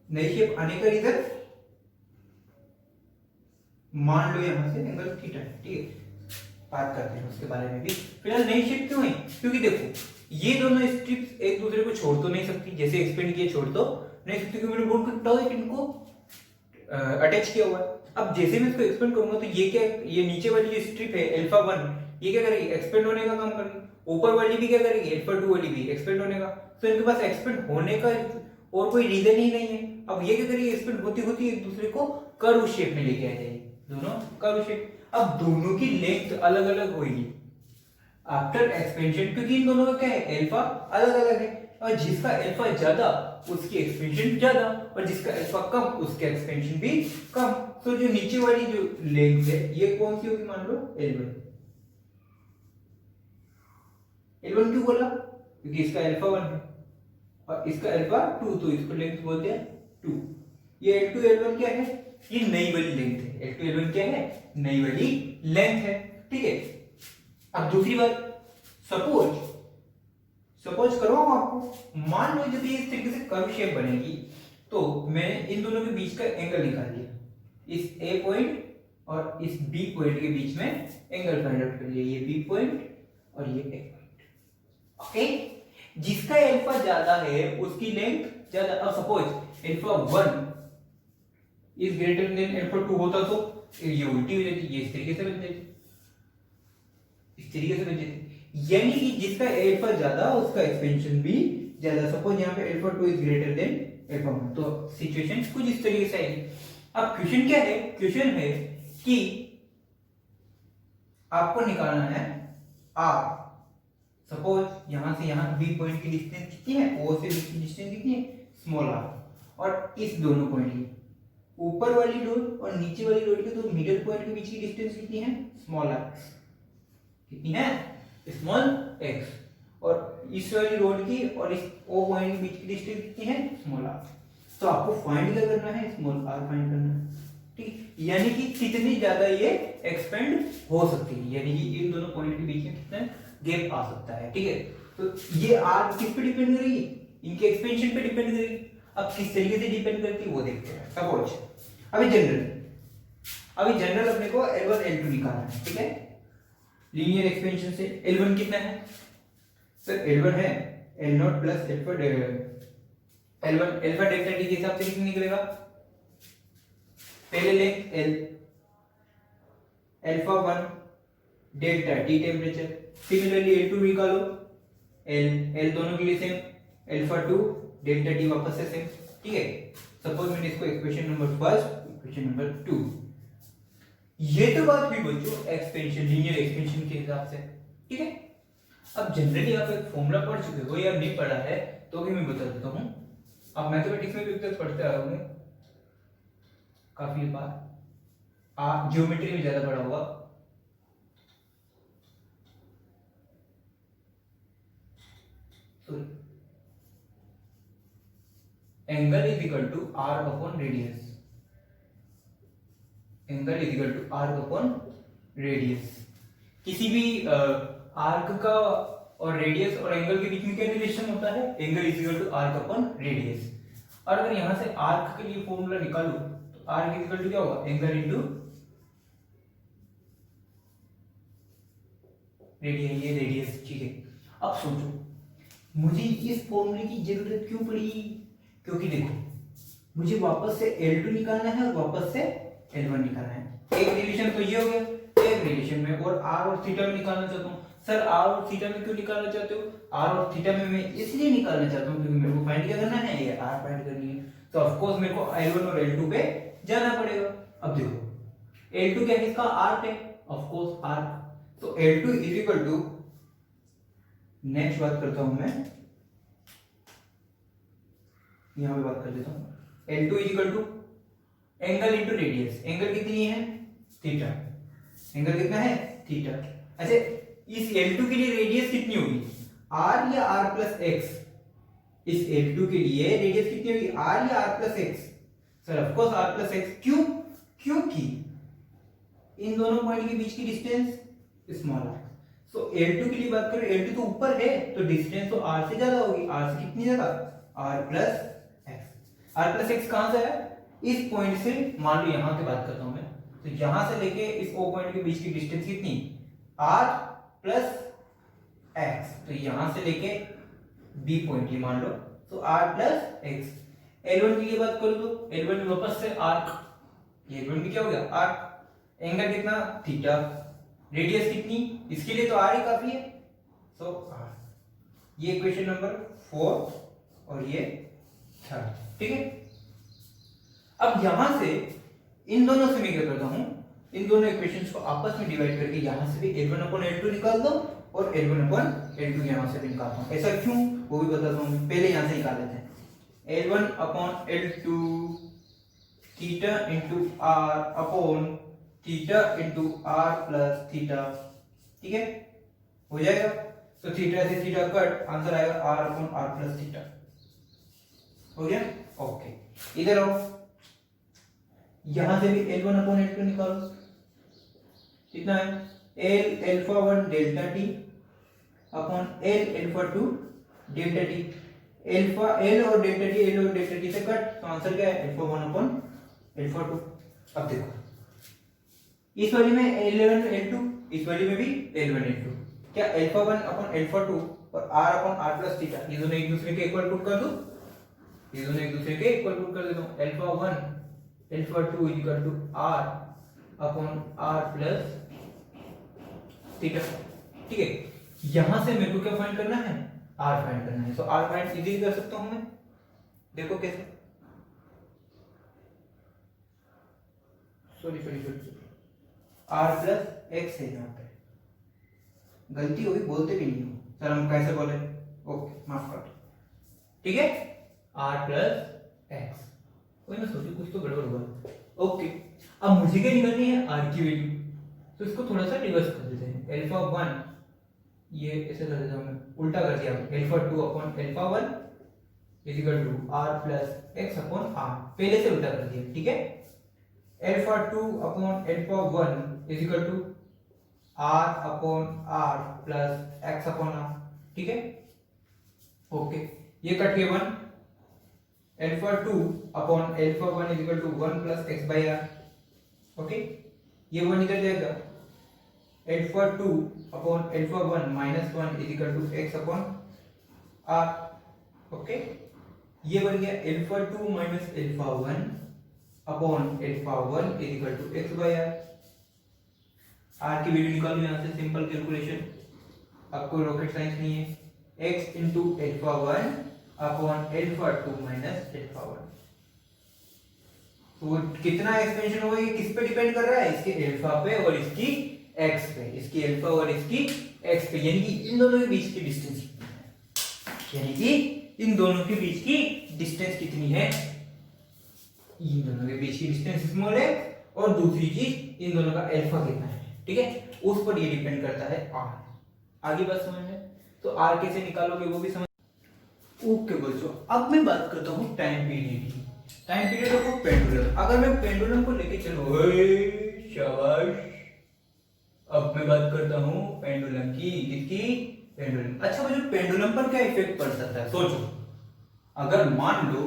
नई शेप आने का रीजन, मान लो यहां से एंगल थीटा है, ठीक है, बात करते हैं उसके बारे में भी। फिलहाल नई शेप क्यों है, क्योंकि देखो ये दोनों स्ट्रिप्स एक दूसरे को छोड़ तो नहीं सकती, जैसे एक्सपेंड किए छोड़ तो नहीं सकती, क्योंकि मैंने बोर्ड को टाइट इनको अटैच किया हुआ है। अब जैसे मैं इसको एक्सपेंड करूंगा तो ये क्या, ये नीचे वाली जो स्ट्रिप है अल्फा 1, ये क्या करेगी, एक्सपेंड होने का काम करेगी। ऊपर वाली भी क्या करेगी, अल्फा 2 वाली भी एक्सपेंड होने का। तो इनके पास एक्सपेंड होने का और कोई रीजन ही नहीं है। अब ये क्या करेगी, एक्सपेंड होती होती एक दूसरे को कर्व शेप में लेके आ जाएगी, दोनों कर्व शेप। अब दोनों की लेंथ अलग अलग होगी आफ्टर एक्सपेंशन, क्योंकि इन दोनों का क्या है, अल्फा अलग अलग है, और जिसका अल्फा ज्यादा उसकी एक्सपेंशन ज्यादा, और जिसका अल्फा कम उसके एक्सपेंशन भी कम। तो जो नीचे वाली जो लेंथ है ये कौन सी होगी, मान लो L1। L1 क्यों बोला, क्योंकि इसका अल्फा 1 है और इसका अल्फा 2, तो इसको लेंथ बोलते हैं 2। ये L2 L1 क्या है, ये नई वाली लेंथ है। L2 L1 क्या है, नई वाली लेंथ है, ठीक है। अब दूसरी बात, सपोज करो आपको, मान लो जब ये इस तरीके से कर्व शेप बनेगी, तो मैंने इन दोनों के बीच का एंगल निकाल लिया, इस ए पॉइंट और इस बी पॉइंट के बीच में एंगल फाइंड आउट कर लिया, ये बी पॉइंट और ये ए पॉइंट, ओके। जिसका अल्फा ज्यादा है उसकी लेंथ ज्यादा। अब suppose alpha 1 is greater than alpha 2 होता तो ये उल्टी हो जाती, ये इस तरीके से बन जाती, इस तरीके से बन जाती, यानी कि जिसका अल्फा ज्यादा उसका एक्सपेंशन भी ज्यादा। सपोज यहाँ पे alpha 2 is greater than alpha 1, तो सिचुएशन कुछ इस तरीके से आएगी। अब क्वेश्चन क्या है, क्वेश्चन है कि आपको निकालना है आर। सपोज यहां से यहां बी पॉइंट की डिस्टेंस कितनी है, ओ से बी की डिस्टेंस कितनी है, स्मॉल आर, और इस दोनों पॉइंट की ऊपर वाली रोड और नीचे वाली रोड के दो मिडिल पॉइंट के बीच की डिस्टेंस कितनी है, स्मॉल आर, कितनी है, स्मॉल एक्स, और इस वाली रोड की और इस ओ पॉइंट के बीच की डिस्टेंस कितनी है, स्मॉल आर। तो आपको फाइंड क्या करना है, स्मॉल आर फाइंड करना है, ठीक। यानी कि कितनी ज्यादा ये एक्सपेंड हो सकती है, यानी कि इन दोनों पॉइंट के बीच में कितना गैप आ सकता है, ठीक है। तो ये आर किस पे डिपेंड करेगी, इनके एक्सपेंशन पे डिपेंड करेगी। अब किस तरीके से डिपेंड करती है वो देखते हैं। सपोज अभी जनरल अपने को L1 L2 निकालना है, ठीक है। लीनियर एक्सपेंशन से L1 कितना है सर, L1 है L0 plus L1 alpha delta T के हिसाब से कितना निकलेगा, पहले length L, alpha 1 delta T temperature, similarly L2 निकालो, L दोनों के लिए सेम, अल्फा 2 डेल्टा टी वापस से सेम, ठीक है। सपोज मैंने इसको इक्वेशन नंबर 1, इक्वेशन नंबर 2, ये तो बात हुई बच्चों एक्सपेंशन, लीनियर एक्सपेंशन के हिसाब से, ठीक है। अब जनरली आप एक फॉर्मूला पढ़ चुके हो या नहीं पढ़ा है तो भी मैं बता देता हूं। आप मैथमेटिक्स में भी तक पढ़ते आ रहे होंगे काफी बार, आप ज्योमेट्री में ज्यादा पढ़ा होगा। Angle is equal to R upon radius, angle is equal to arc upon radius. किसी भी आर्क का और रेडियस और एंगल के बीच में क्या रिलेशन होता है, angle is equal to arc upon radius. और अगर यहां से आर्क के लिए फॉर्मूला निकालूं तो आर्क इज इक्वल टू क्या होगा, एंगल इनटू रेडियस, ये रेडियस, ठीक है। अब सोचो मुझे इस फॉर्मूले की जरूरत क्यों पड़ी? क्योंकि देखो मुझे वापस से L2 निकालना है और वापस से L1 निकालना है। एक रिलेशन तो ये हो गया, एक रिलेशन में और R और थीटा में निकालना चाहता हूँ। सर R और थीटा में क्यों निकालना चाहते हो? R और थीटा में मैं इसलिए निकालना चाहता हूँ क्योंकि मेरे को फाइंड क्या करना है, ये R फाइंड करनी है। तो ऑफ कोर्स मेरे को L1 और L2 पे जाना पड़ेगा। अब देखो L2 क्या है, इसका आर्क है, ऑफ कोर्स आर्क। तो L2 is equal to, next बात करता हूं मैं, यहां पे बात कर लेता हूं। L2 is equal to angle into radius. Angle कितनी है? थीटा। एंगल कितना है? थीटा। अच्छा, इस L2 के लिए रेडियस कितनी होगी? R या R प्लस एक्स? इस L2 के लिए रेडियस कितनी होगी? R या R plus x? Sir of course R plus x. क्यों? क्योंकि इन दोनों पॉइंट के बीच की डिस्टेंस स्मॉल r। सो L2 के लिए बात करें, L2 तो ऊपर है तो डिस्टेंस तो R से ज्यादा होगी। R से कितनी ज्यादा? R plus x. R plus x कहां से है? इस पॉइंट से, मान लो यहां की बात करता हूं मैं, तो यहां से लेके इस O पॉइंट के बीच की डिस्टेंस कितनी? R plus x. तो यहां से लेके B पॉइंट ये मान लो, तो R प्लस एक्स। L1 की बात करो तो L1 में वापस से आर्क, ये L1 भी क्या हो गया? आर्क। एंगल कितना? थीटा। रेडियस कितनी? इसके लिए तो R ही काफी है, सो R। ये इक्वेशन नंबर 4 और ये 3, ठीक है। अब यहां से इन दोनों से मैं क्या करता हूं, इन दोनों इक्वेशंस को आपस में डिवाइड करके यहां से भी L1 अपॉन L2 निकाल दो और L1 अपॉन L2 यहां से भी निकालता हूं। ऐसा क्यों वो भी बताता हूं, पहले यहां से निकाल लेते हैं। L1 upon L2 theta into R upon theta into R plus theta, ठीक है, हो जाएगा। तो थीटा से थीटा कट, आंसर आएगा R upon R plus theta. हो गया? ओके, इधर आओ, यहां से भी L1 अपॉन L2 निकालो। कितना है? L alpha 1 delta T upon L alpha 2 delta T. Alpha L और डेल्टा टी, L और डेल्टा टी से कट, तो आंसर क्या है? Alpha 1 upon alpha 2। अब देखो इस वाली में L1 L2, इस वाली में भी L1 L2, क्या अल्फा 1 अपॉन अल्फा 2 और R upon R plus theta, ये दोनों एक दूसरे के इक्वल पुट कर दो, ये दोनों एक दूसरे के इक्वल पुट कर देता हूं। Alpha 1 alpha 2 equal to R upon R plus theta, ठीक है। यहां से मेरे को क्या फाइंड करना है? R फाइंड करना है। सो R फाइंड इजीली कर सकता हूं मैं, देखो कैसे। सॉरी R प्लस एक्स है, यहाँ पे गलती होगी, बोलते भी नहीं हो सर, हम कैसे बोले? ओके, माफ कर, ठीक है। R प्लस एक्स, कोई ना सोचिए कुछ तो गड़बड़ हुआ। ओके, अब मुझे क्या निकालनी है? R की वैल्यू। तो इसको थोड़ा सा रिवर्स कर देते हैं। अल्फा 1, ये ऐसे कर देता हूं मैं, उल्टा कर दिया। Alpha 2 upon alpha 1 is equal to R plus X upon R, पहले से उल्टा कर दिया, ठीक है। Alpha 2 upon alpha 1 is equal to R upon R plus X upon R, ठीक है। ओके, ये कट के 1, alpha 2 upon alpha 1 is equal to 1 plus X by R, okay, ये 1 इधर जाएगा। Alpha 2 upon alpha 1 minus 1 is equal to X upon R, okay, ये बन गया alpha 2 minus alpha 1 upon alpha 1 is equal to X by R. R की value निकालो यहां से, सिंपल कैलकुलेशन, आपको रॉकेट साइंस नहीं है। x into alpha 1 upon alpha 2 minus alpha 1, तो कितना एक्सपेंशन होगा? ये किस पे डिपेंड कर रहा है? इसके अल्फा पे और इसकी x पे, इसकी अल्फा और इसकी x पे, यानी कि इन दोनों के बीच की डिस्टेंस कितनी है, यानी कि इन दोनों के बीच की डिस्टेंस कितनी है? इन दोनों के बीच की डिस्टेंस स्मॉल है, और दूसरी चीज इन दोनों का अल्फा कितना है, ठीक है, उस पर ये डिपेंड करता है r। आगे बात समझ में? तो r कैसे निकालोगे वो भी समझ। ओके बच्चों, अब मैं बात करता हूं टाइम पीरियड की। Time period of pendulum. अगर मैं पेंडुलम को लेके चलो, शाबाश, अब मैं बात करता हूं पेंडुलम की। किसकी? पेंडुलम। अच्छा बच्चों, पेंडुलम पर क्या इफेक्ट पड़ सकता है? सोचो, अगर मान लो,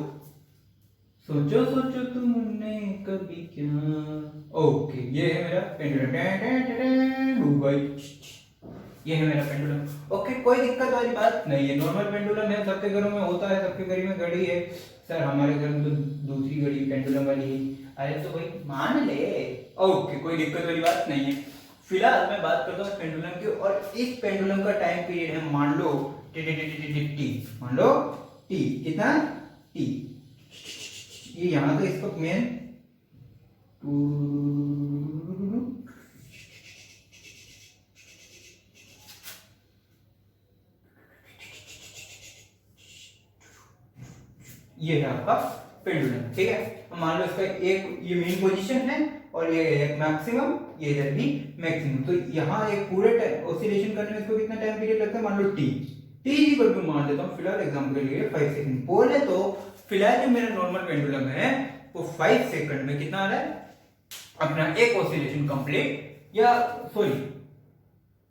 सोचो सोचो तुमने कभी क्या। ओके, ये है मेरा पेंडुलम, ये है मेरा पेंडुलम। ओके, कोई दिक्कत वाली बात नहीं है, नॉर्मल पेंडुलम है, सबके घरों में होता है, सबके घर में घड़ी है। सर हमारे घर में तो दूसरी घड़ी पेंडुलम वाली है। अरे तो भाई मान ले, ओके कोई दिक्कत वाली बात नहीं है। फिलहाल मैं बात करता हूँ पेंडुलम की, और इस पेंडुलम का टाइम पीरियड है मान लो टी, मान लो टी, कितना टी, ये यहाँ तो इसको मेन ये है आपका पेंडुलम, ठीक है। मान लो इसका एक ये मेन पोजीशन है और ये एक मैक्सिमम, ये इधर भी मैक्सिमम, तो यहाँ एक पूरे ऑसिलेशन करने में इसको कितना टाइम पीरियड लगता है, मान लो टी इक्वल टू मान लेता हूँ फिलहाल एग्जांपल के लिए 5 सेकंड। बोले तो फिलहाल जो मेरा नॉर्मल पेंडुलम है वो 5 सेकंड में कितना आ रहा है अपना एक ऑसिलेशन कंप्लीट, या सॉरी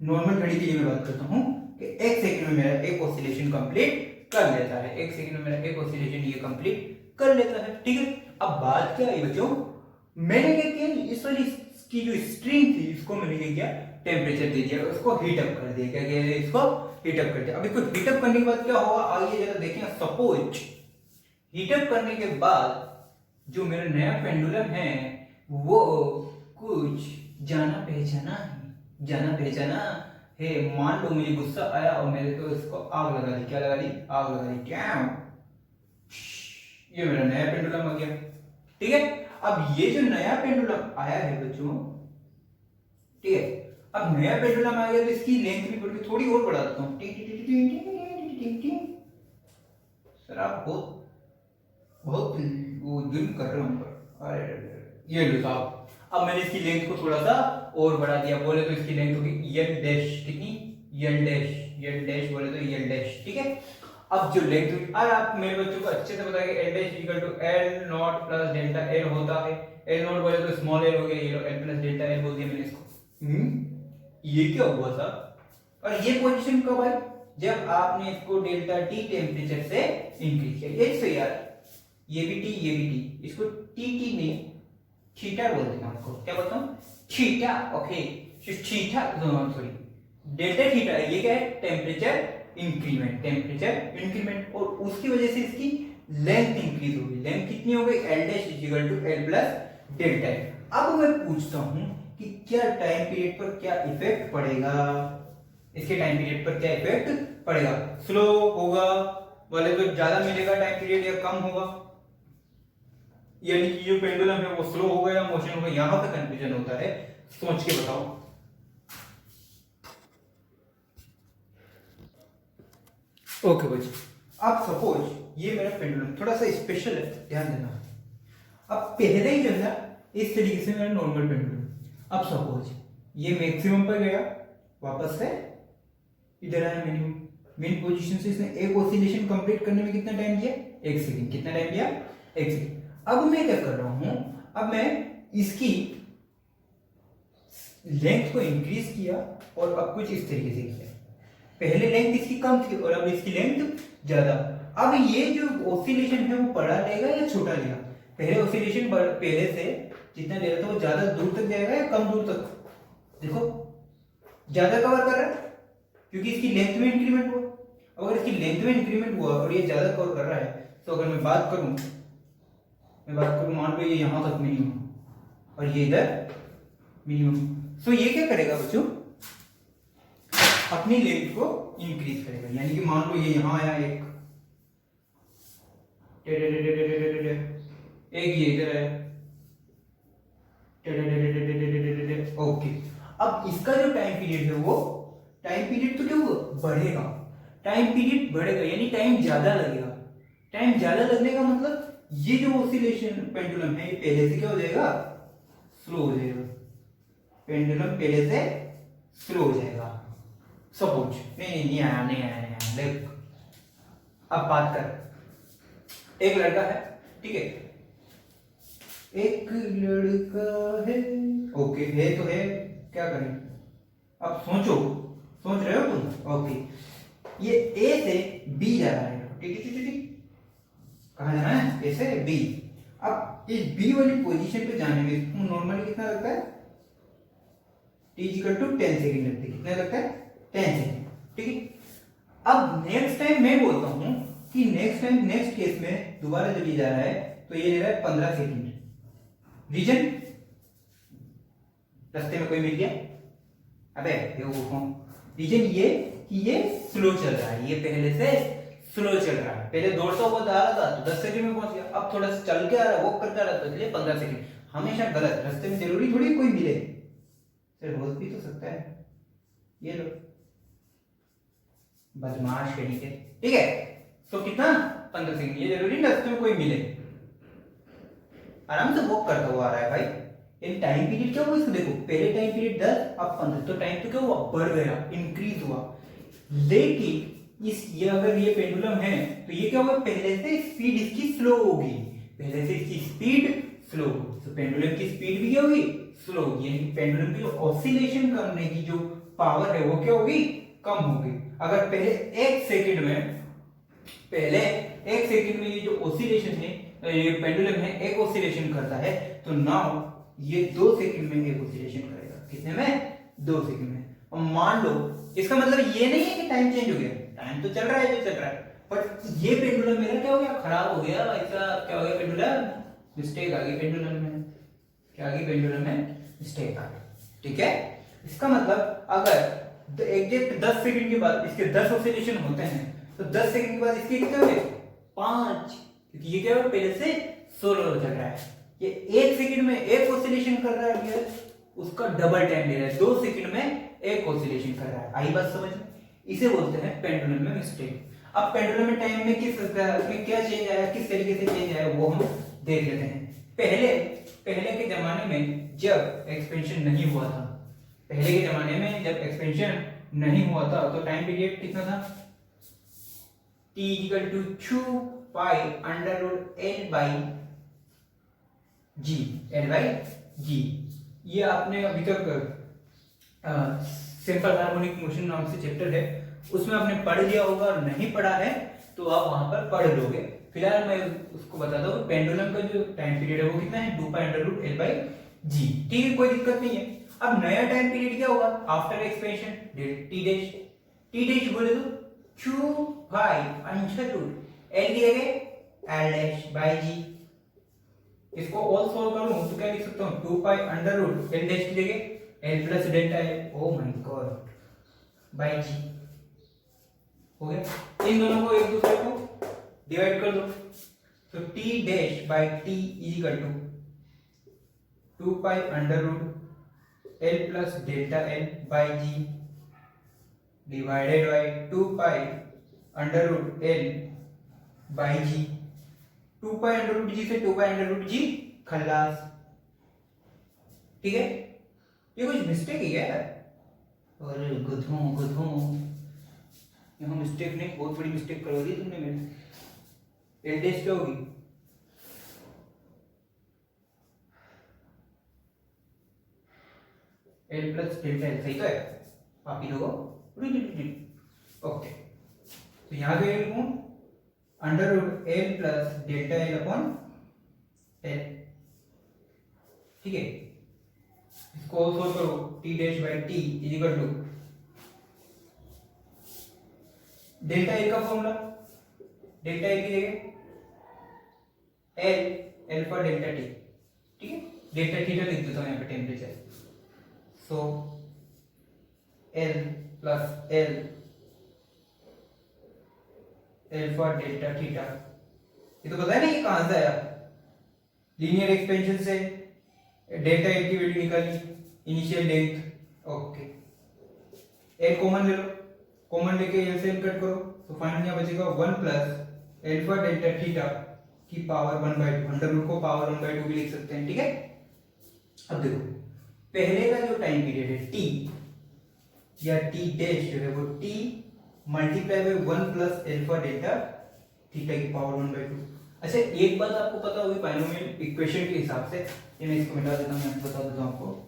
नॉर्मल घड़ी के लिए मैं बात करता हूँ कि 1 सेकंड में मेरा एक ऑसिलेशन कंप्लीट कर लेता है, 1 सेकंड में मेरा एक ऑसिलेशन ये कंप्लीट कर लेता है, ठीक है। अब बात क्या आई बच्चों, मैंने क्या किया, इस वाली की जो स्ट्रिंग थी इसको मैंने क्या किया, टेम्परेचर दे दिया, उसको हीट अप कर दिया, क्या किया, इसको हीट अप कर दिया। अब इसको हीट अप करने के बाद क्या होगा, आइए जरा देखें। सपोज हीट अप करने के बाद जो मेरा नया पेंडुलम है वो कुछ जाना पहचाना है। मान लो मुझे गुस्सा आया और मैंने तो इसको आग लगा दी, क्या लगा दी, आग लगा दी, क्या, ये मेरा नया पेंडुलम आ गया, ठीक है। अब ये जो नया पेंडुलम आया है बच्चों, ठीक है, अब नया पेंडुलम आ गया तो इसकी लेंथ भी बढ़ थोड़ी और बढ़ा देता हूं। सर आप बहुत वो जुल्म कर रहे हो, अरे ये लो साहब, अब मैंने इसकी लेंथ को थोड़ा सा और बढ़ा दिया, बोले तो इसकी लेंथ होगी एल डैश, कितनी, एल डैश बोले तो एल डैश, ठीक है। अब जो लेंथ हुई, और आप मेरे बच्चों को अच्छे से पता है कि L dash equal to L not plus delta L होता है। एल नॉट बोले तो स्मॉल एल हो गया, ये लो एल प्लस डेल्टा एल बोल दिया मैंने इसको। ये क्या हुआ साहब, और ये पोजीशन कब आई, जब आपने इसको डेल्टा टी टेम्परेचर से इंक्रीज किया। ये सही यार, ये भी टी, इसको टी नहीं थीटा बोल देता हूं, आपको क्या बोलता हूं, theta, okay, theta sorry delta theta, ये क्या है, टेम्परेचर इंक्रीमेंट, और उसकी वजह से इसकी लेंथ इंक्रीज होगी। लेंथ कितनी हो गई, L dash equal to L plus delta L. अब मैं पूछता हूं कि क्या टाइम पीरियड पर क्या इफेक्ट पड़ेगा, इसके टाइम पीरियड पर क्या इफेक्ट पड़ेगा, स्लो होगा बोले तो ज्यादा मिलेगा टाइम पीरियड या कम होगा, यानी कि जो पेंडुलम है वो स्लो होगा या मोशन होगा, यहां पे कंफ्यूजन होता है, सोच के बताओ। ओके बच्चों, अब सपोज ये मेरा पेंडुलम थोड़ा सा स्पेशल है, ध्यान देना। अब पहले ही चलना इस तरीके से मेरा नॉर्मल पेंडुलम, अब सपोज ये मैक्सिमम पर गया, वापस से इधर आया मिनिमम, मेन पोजीशन से इसने एक ऑसिलेशन कंप्लीट करने में कितना टाइम दिया, 1 सेकंड, कितना टाइम दिया, 1 सेकंड। अब मैं क्या कर रहा हूं, अब मैं इसकी लेंथ को इंक्रीज किया और अब कुछ इस तरीके से किया, पहले लेंथ इसकी कम थी और अब इसकी लेंथ ज्यादा। अब ये जो ऑसिलेशन है वो बड़ा लेगा या छोटा लेगा, पहले ऑसिलेशन पहले से जितना ले रहा था वो ज्यादा दूर तक जाएगा या कम दूर तक, देखो ज्यादा कवर कर रहा है क्योंकि इसकी लेंथ में इंक्रीमेंट हुआ। अगर इसकी लेंथ में इंक्रीमेंट हुआ और ये ज्यादा कवर कर रहा है, तो अगर मैं बात करूं मान लो ये यहां तक मिनिमम और ये इधर मिनिमम, सो ये क्या करेगा बच्चों, अपनी लेंथ को इंक्रीज करेगा, यानी कि मान लो ये यहां आया एक ये इधर है, ओके। अब इसका जो टाइम पीरियड है वो टाइम पीरियड तो क्या होगा, बढ़ेगा, टाइम पीरियड बढ़ेगा यानी टाइम ज्यादा लगेगा। टाइम ज्यादा लगने का मतलब ये जो ऑसिलेशन पेंडुलम है ये पहले से क्या हो जाएगा, स्लो हो जाएगा, पेंडुलम पहले से स्लो हो जाएगा। सपोज नहीं आया देख, अब बात कर, एक लड़का है, ठीक है, एक लड़का है, ओके है तो है, क्या करें, अब सोच रहे हो तुम, ओके। ये ए से बी जा रहा है, ठीक, कहाँ जाना है, ए से बी। अब इस बी वाली पोजीशन पे जाने में नॉर्मली कितना लगता है, टी इक्वल टू 10 सेकंड लगती है, कितना लगता है 10 सेकेंड, ठीक है। अब नेक्स्ट टाइम मैं बोलता हूं कि नेक्स्ट केस में दोबारा जब ये जा रहा है तो ये ले रहा है 15 सेकेंड। रीजन, रास्ते में कोई मिल गया, अबे रीजन ये कि ये स्लो चल रहा है, ये पहले से स्लो चल रहा है। पहले दौड़ता हुआ आ रहा था तो 10 सेकंड में पहुंच गया, अब थोड़ा सा चल के आ रहा है, वॉक करके आ रहा था, इसलिए 15 सेकंड। हमेशा गलत, रास्ते में जरूरी थोड़ी कोई मिले, सिर्फ हो भी तो सकता है। ये लो बदमाश कहीं के, ठीक है। तो कितना 15 सेकंड, ये जरूरी रास्ते में कोई मिले, आराम से वॉक करता हुआ आ रहा है भाई। इन टाइम पीरियड क्या हुआ इसको देखो, पहले टाइम पीरियड 10 अब 15, तो टाइम तो क्या हुआ, बढ़ गया, इंक्रीज हुआ। लेकिन इस ये अगर ये पेंडुलम है तो ये क्या हुआ, पहले से स्पीड इसकी स्लो होगी, पहले से इसकी स्पीड स्लो, तो पेंडुलम की स्पीड भी क्या होगी, स्लो होगी, यानी पेंडुलम की जो ऑसिलेशन करने की जो पावर है वो क्या होगी, कम होगी। अगर पहले एक सेकंड में ये जो ऑसिलेशन है, ये पेंडुलम है एक ऑसिलेशन करता है, तो नाउ ये 2 सेकंड में एक ऑसिलेशन करेगा। कितने में, 2 सेकंड में। और मान लो इसका मतलब ये नहीं है कि टाइम चेंज हो गया, टाइम तो चल रहा है जो चल रहा है, बट ये पेंडुलम मेरा क्या हो गया, खराब हो गया, ऐसा क्या हो गया, पेंडुलम मिस्टेक आ गई, पेंडुलम में क्या आ गई, पेंडुलम में मिस्टेक आ गई, ठीक है। इसका मतलब अगर एग्जैक्ट 10 सेकंड के बाद इसके 10 ऑसिलेशन होते हैं तो 10 सेकंड के बाद इसके कितने हुए, 5, क्योंकि ये क्या है पहले से 16 चल रहा है। ये 1 सेकंड में एक ऑसिलेशन कर रहा है, ये उसका डबल टाइम ले रहा है, 2 सेकंड में एक ऑसिलेशन कर रहा है। आई बात समझ में, इसे बोलते हैं पेंडुलम में मिस्टेक। अब पेंडुलम में टाइम में किस में क्या चेंज आया, किस तरीके से चेंज आया वो हम देख लेते हैं। पहले के जमाने में जब एक्सपेंशन नहीं हुआ था, तो टाइम पीरियड कितना था, t equal to 2 pi under root l by g। ये आपने अभी तक सिंपल हार्मोनिक मोशन नाम से चैप्टर है, उसमें आपने पढ़ लिया होगा, और नहीं पढ़ा है तो आप वहां पर पढ़ लोगे। फिलहाल मैं उसको बताता हूँ, पेंडुलम का जो टाइम पीरियड है वो कितना है, 2 pi under root l by g, ठीक है, कोई दिक्कत नहीं है। अब नया टाइम पीरियड क्या होगा आफ्टर एक्सपेंशन, t डैश बोले तो 2 पाई अंडर रूट l की जगह l डैश बाई g। इसको ऑल सॉल्व करूं तो क्या लिख सकता हूं, 2 pi under root l dash की जगह l plus delta l, oh my god, by g हो गया। इन दोनों को एक दूसरे को डिवाइड कर दो, तो t dash by t is equal to 2 pi under root l plus delta l by g divided by 2 pi under root l by g। 2 pi under root g से 2 पाई अंडर रूट g खल्लास, ठीक है। ये कुछ mistake है यार, और गधों यहाँ मिस्टेक नहीं, बहुत बड़ी मिस्टेक करवा दी तुमने मेरे। एल डैश क्या होगी, एल प्लस डेल्टा एल, सही तो है पापी लोगों, ओके। तो यहाँ पे लिखूं under root L plus delta L upon L, ठीक है। इसको सोल्व करो, T dash by T is equal to delta L का फॉर्मूला, डेल्टा एल की जगह एल अल्फा डेल्टा टी, ठीक है। डेल्टा थीटा लिख देता हूं यहाँ पे temperature, so L plus L alpha delta theta. ये तो पता है ना ये कहां से आया, लीनियर एक्सपेंशन से डेल्टा एल की वैल्यू निकाली, initial length, okay. L common ले लो, कॉमन लेके एल से एल कट करो, तो फाइनल यहाँ बचेगा 1 प्लस अल्फा डेल्टा थीटा की पावर 1/2, अंडर रूट को पावर 1/2 भी लिख सकते हैं, ठीक है। अब देखो पहले का जो टाइम पीरियड है t या t डैश जो है वो t multiply by 1 plus alpha delta theta की पावर 1/2। अच्छा एक बात आपको पता होगी बाइनोमियल इक्वेशन के हिसाब से, ये मैं इसको मिटा देता हूं, मैं बता देता हूं आपको,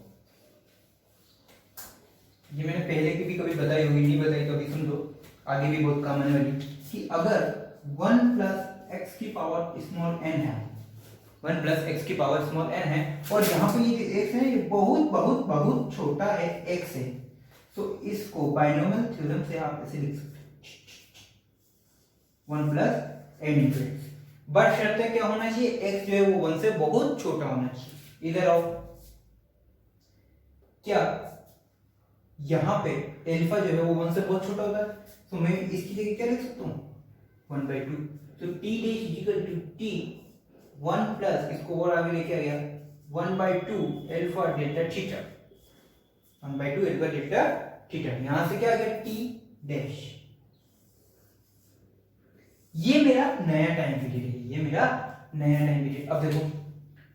ये मैंने पहले की भी कभी बताई होगी, नहीं बताई तो अभी सुन लो, आगे भी बहुत काम आने वाली, कि अगर 1 प्लस एक्स की पावर स्मॉल n है, 1 प्लस एक्स की पावर स्मॉल n है, और यहाँ पे ये x है ये बहुत बहुत बहुत छोटा है x है, तो इसको बाइनोमियल थ्योरम से आप ऐसे लिख सकते हैं 1 plus N into X. But शर्त है क्या होना चाहिए, एक्स जो है वो 1 से बहुत छोटा होना चाहिए। इधर आओ, क्या यहां पे एल्फा जो है वो 1 से बहुत छोटा होता है, तो मैं इसकी जगह क्या लिख सकता हूं 1/2। तो T dash equal to T 1 plus इसको और आगे लेके आ गया 1/2 alpha delta theta, 1/2 alpha delta theta. यहां से क्या आ गया टी डैश। ये मेरा नया टाइम पीरियड है, ये मेरा नया टाइम पीरियड। अब देखो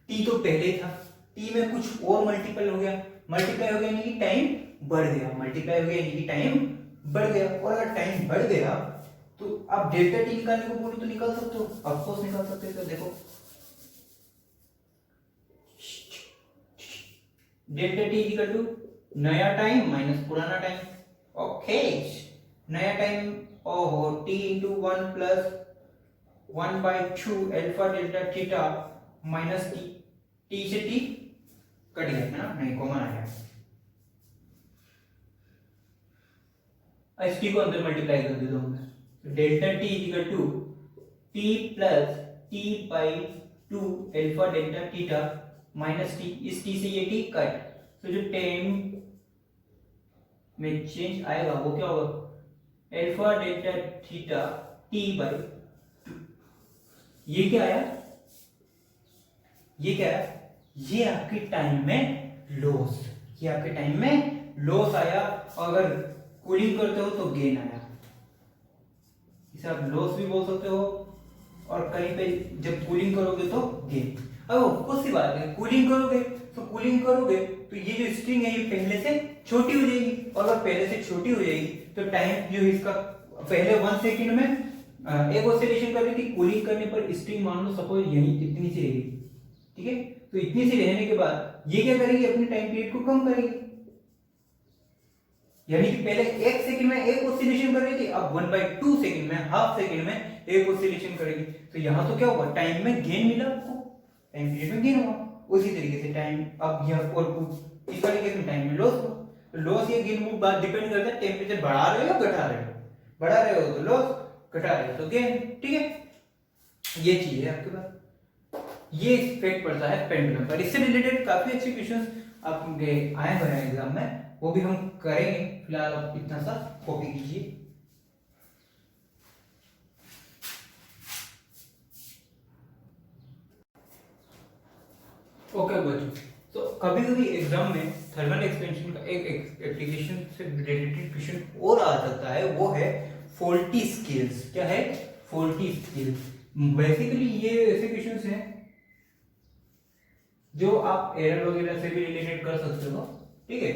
टी तो पहले था, टी में कुछ और मल्टीपल हो गया, मल्टीप्लाई हो गया यानी कि टाइम बढ़ गया, मल्टीप्लाई हो गया यानी कि टाइम बढ़ गया। और अगर टाइम बढ़ गया तो आप डेल्टा टी निकालने को बोलो तो निकाल सकते हो, ऑफ कोर्स निकाल सकते हो। तो देखो डेल्टा टी इक्वल टू नया टाइम माइनस पुराना टाइम। ओके, नया टाइम ओहो T into 1 plus 1/2 alpha delta theta minus T, T से टी कट गया है ना, नहीं कॉमन आ गया। इस टी को अंदर मल्टीप्लाई कर देता हूं मैं, तो delta T equal to T plus T by 2 alpha delta theta minus T, इस टी से ये टी कट, तो जो टाइम में चेंज आएगा वो क्या होगा alpha delta theta T by 2। ये क्या आया, ये क्या आया, ये आपके टाइम में लॉस, ये आपके टाइम में लॉस आया। अगर कूलिंग करते हो तो गेन आया, इसे आप लॉस भी बोल सकते हो, और कहीं पे जब कूलिंग करोगे तो गेन। अब कुछ सी बात है, कूलिंग करोगे तो ये जो स्ट्रिंग है ये पहले से छोटी हो जाएगी, और अगर पहले से छोटी हो जाएगी तो टाइम जो इसका पहले 1 सेकंड में एक ऑसिलेशन कर रही थी, कूलिंग करने पर स्ट्रिंग मान लो सपोज यही इतनी सी रहेगी, ठीक है। तो इतनी सी रहने के बाद ये क्या करेगी, अपने टाइम पीरियड को कम करेगी, यानी कि पहले 1 सेकंड में एक ऑसिलेशन कर रही थी, अब 1/2 सेकंड में, हाफ सेकंड में एक ऑसिलेशन करेगी। तो यहां तो क्या होगा, टाइम में गेन मिला आपको, टाइम पीरियड में गेन हुआ। उसी तरीके से टाइम अब यह और इस तरीके से टाइम में लॉस हुआ। तो लॉस या गेन वो बात डिपेंड करता है टेंपरेचर बढ़ा रहे हो या घटा रहे हो, बढ़ा रहे हो तो लॉस, घटा रहे हो तो गेन, ठीक है। ये चीज है आपके पास, ये इफेक्ट पड़ता है पेंडुलम पर। इससे रिलेटेड काफी अच्छे क्वेश्चंस आपके आए हुए हैं एग्जाम में, वो भी हम करेंगे। फिलहाल आप इतना सा कॉपी कीजिए। ओके बच्चों, तो कभी कभी एग्जाम में थर्मल एक्सपेंशन का एक एप्लीकेशन से रिलेटेड क्वेश्चन और आ सकता है, वो है फॉल्टी स्केल्स। क्या है, फॉल्टी स्केल्स। बेसिकली ये ऐसे क्वेश्चंस हैं जो आप एरर वगैरह से भी रिलेटेड कर सकते हो, ठीक है।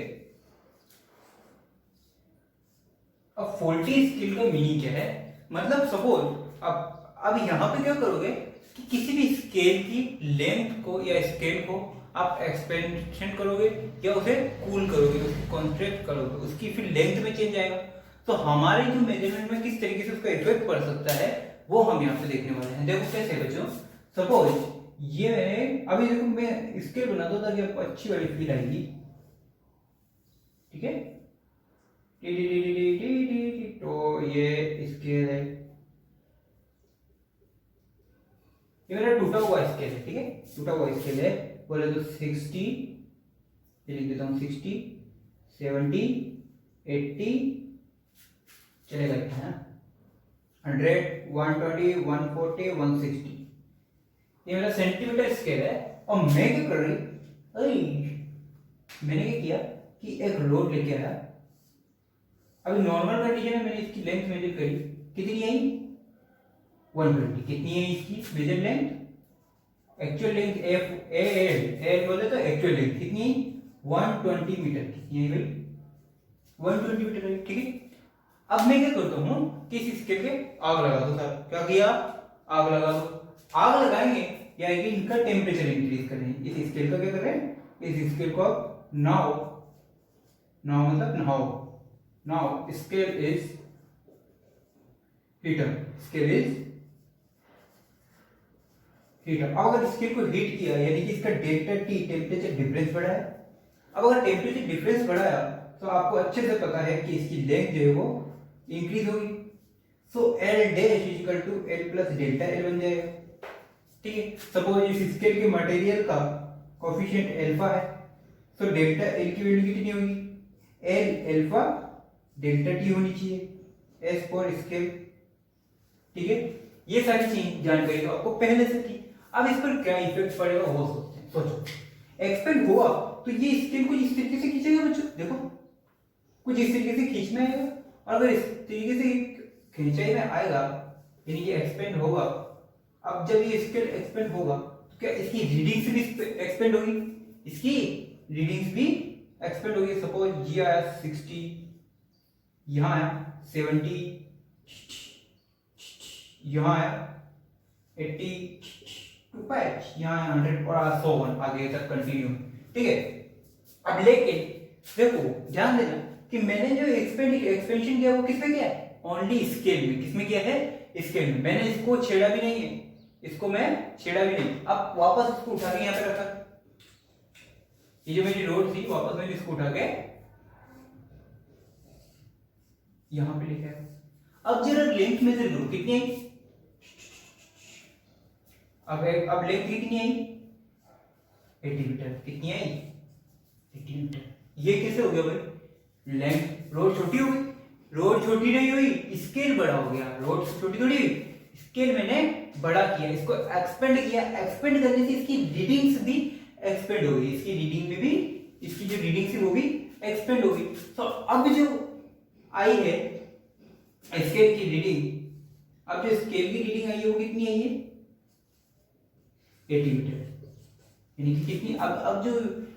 अब फॉल्टी स्केल का मीनिंग क्या है, मतलब सपोज अब यहां पे क्या करोगे कि किसी भी स्केल की लेंथ को या स्केल को आप एक्सपेंशन करोगे या उसे कूल करोगे, उसे कॉन्ट्रैक्ट करोगे, उसकी फिर लेंथ में चेंज आएगा। तो हमारे जो मेजरमेंट में किस तरीके से उसका इफेक्ट पड़ सकता है वो हम यहाँ पे देखने वाले हैं। देखो कैसे बच्चों, सपोज ये अभी देखो मैं स्केल बना दो ताकि आपको अच्छी वाली फील आएगी, ठीक है। तो ये स्केल है, ये मेरा टूटा हुआ स्केल है, ठीक है, टूटा हुआ स्केल है। बोले तो 60, ये लिख देता हूँ 60, 70, 80, चलेगा क्या, 100, 120, 140, 160। ये मेरा सेंटीमीटर स्केल है। और मैं क्या कर रही, मैंने क्या किया कि एक लोड लेके आया। अभी नॉर्मल कंडीशन में मैंने इसकी लेंथ मेजर करी, कितनी आई 120। कितनी है इसकी major length, actual length F L बोले तो एक्चुअल लेंथ कितनी 120 मीटर, कितनी है भाई 120 मीटर है, ठीक है। अब मैं क्या करता हूँ कि इस स्केल पे आग लगा दो। सर क्या किया, आग लगा दो। आग लगाएंगे या इनका टेम्परेचर इंक्रीज करेंगे। इस स्केल का क्या करें, इस स्केल को आप नाउ मतलब now scale is heater, scale is heater. अब अगर स्केल को हीट किया यानी कि इसका डेल्टा टी टेम्परेचर डिफरेंस बढ़ाया। अब अगर टेम्परेचर डिफरेंस बढ़ाया तो आपको अच्छे से पता है कि इसकी लेंथ जो है वो इंक्रीज होगी। So L dash is equal to L plus delta L बन जाएगा। ठीक है, सपोज इस स्केल के मटेरियल का कोफिशिएंट अल्फा है, तो डेल्टा एल की वैल्यू कितनी होगी, एल अल्फा डेल्टा टी होनी चाहिए एस पर स्केल। ठीक है, ये सारी चीज जानकारी तो आपको पहले से थी। अब इस पर क्या इफेक्ट पड़ेगा वो सोचो। एक्सपेंड हुआ तो ये स्केल को इस तरीके से खींचेगा बच्चों, देखो कुछ इस तरीके से खींचना है, और अगर इस तरीके से खींचाई में आएगा यानी कि एक्सपेंड होगा। अब जब ये स्केल एक्सपेंड होगा तो क्या इसकी रीडिंग्स भी एक्सपेंड होगी, इसकी रीडिंग्स भी एक्सपेंड होगी। सपोज ये आया 60, यहाँ आया 70, यहाँ आया 80 टू 5, यहाँ 100 और 101 आगे तक कंटिन्यू। ठीक है, अब लेकिन देखो ध्यान देना कि मैंने जो एक्सपेंशन किया वो किस पे किया है, ओनली स्केल में। किसमें किया है, स्केल में। मैंने इसको छेड़ा भी नहीं है, इसको मैं छेड़ा भी नहीं। अब वापस इसको उठा के यहाँ पे रखा, ये जो मेरी रोड थी वापस मैंने इसको उठा के यहाँ पे लेके आया। अब जरा लेंथ मेजर करो कितनी आई, अब लेंथ कितनी आई 80 मीटर। कितनी आई 80 मीटर। ये कैसे हो गया भाई, लेंथ रोड छोटी हो गई, रोड छोटी नहीं हुई स्केल बड़ा हो गया। रोड छोटी थोड़ी हुई, स्केल मैंने बड़ा किया, इसको एक्सपेंड किया। एक्सपेंड करने से इसकी रीडिंग्स भी एक्सपेंड हो गई, इसकी रीडिंग में भी इसकी जो रीडिंग थी वो भी एक्सपेंड हो गई। तो अब जो आई है स्केल की रीडिंग, अब जो स्केल की रीडिंग आई है वो कितनी आई है 80 मीटर। यानी कि कितनी, अब जो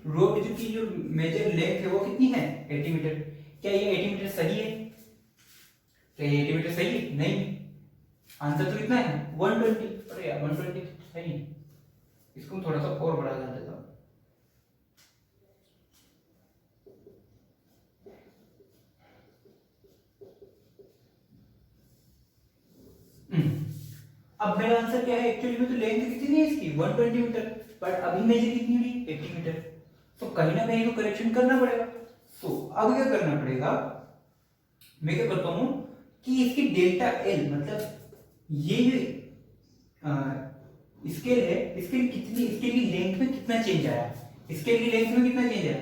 रोड की जो मेजर लेंथ है वो कितनी है 80 मीटर। क्या ये 80 मीटर सही है, क्या ये 80 मीटर सही है, नहीं। आंसर तो कितना है 120। अरे यार 120 सही है, इसको थोड़ा सा और बड़ा कर देता हूं। अब मेरा आंसर क्या है, एक्चुअली में तो लेंथ कितनी है इसकी 120 मीटर, बट अभी मेजर कितनी हुई 80 मीटर। तो कहीं ना कहीं तो करेक्शन करना पड़ेगा। तो अब क्या करना पड़ेगा, मैं क्या करता हूं कि इसकी डेल्टा एल मतलब ये जो स्केल है, स्केल कितनी, स्केल की लेंथ में कितना चेंज आया, स्केल की लेंथ में कितना चेंज आया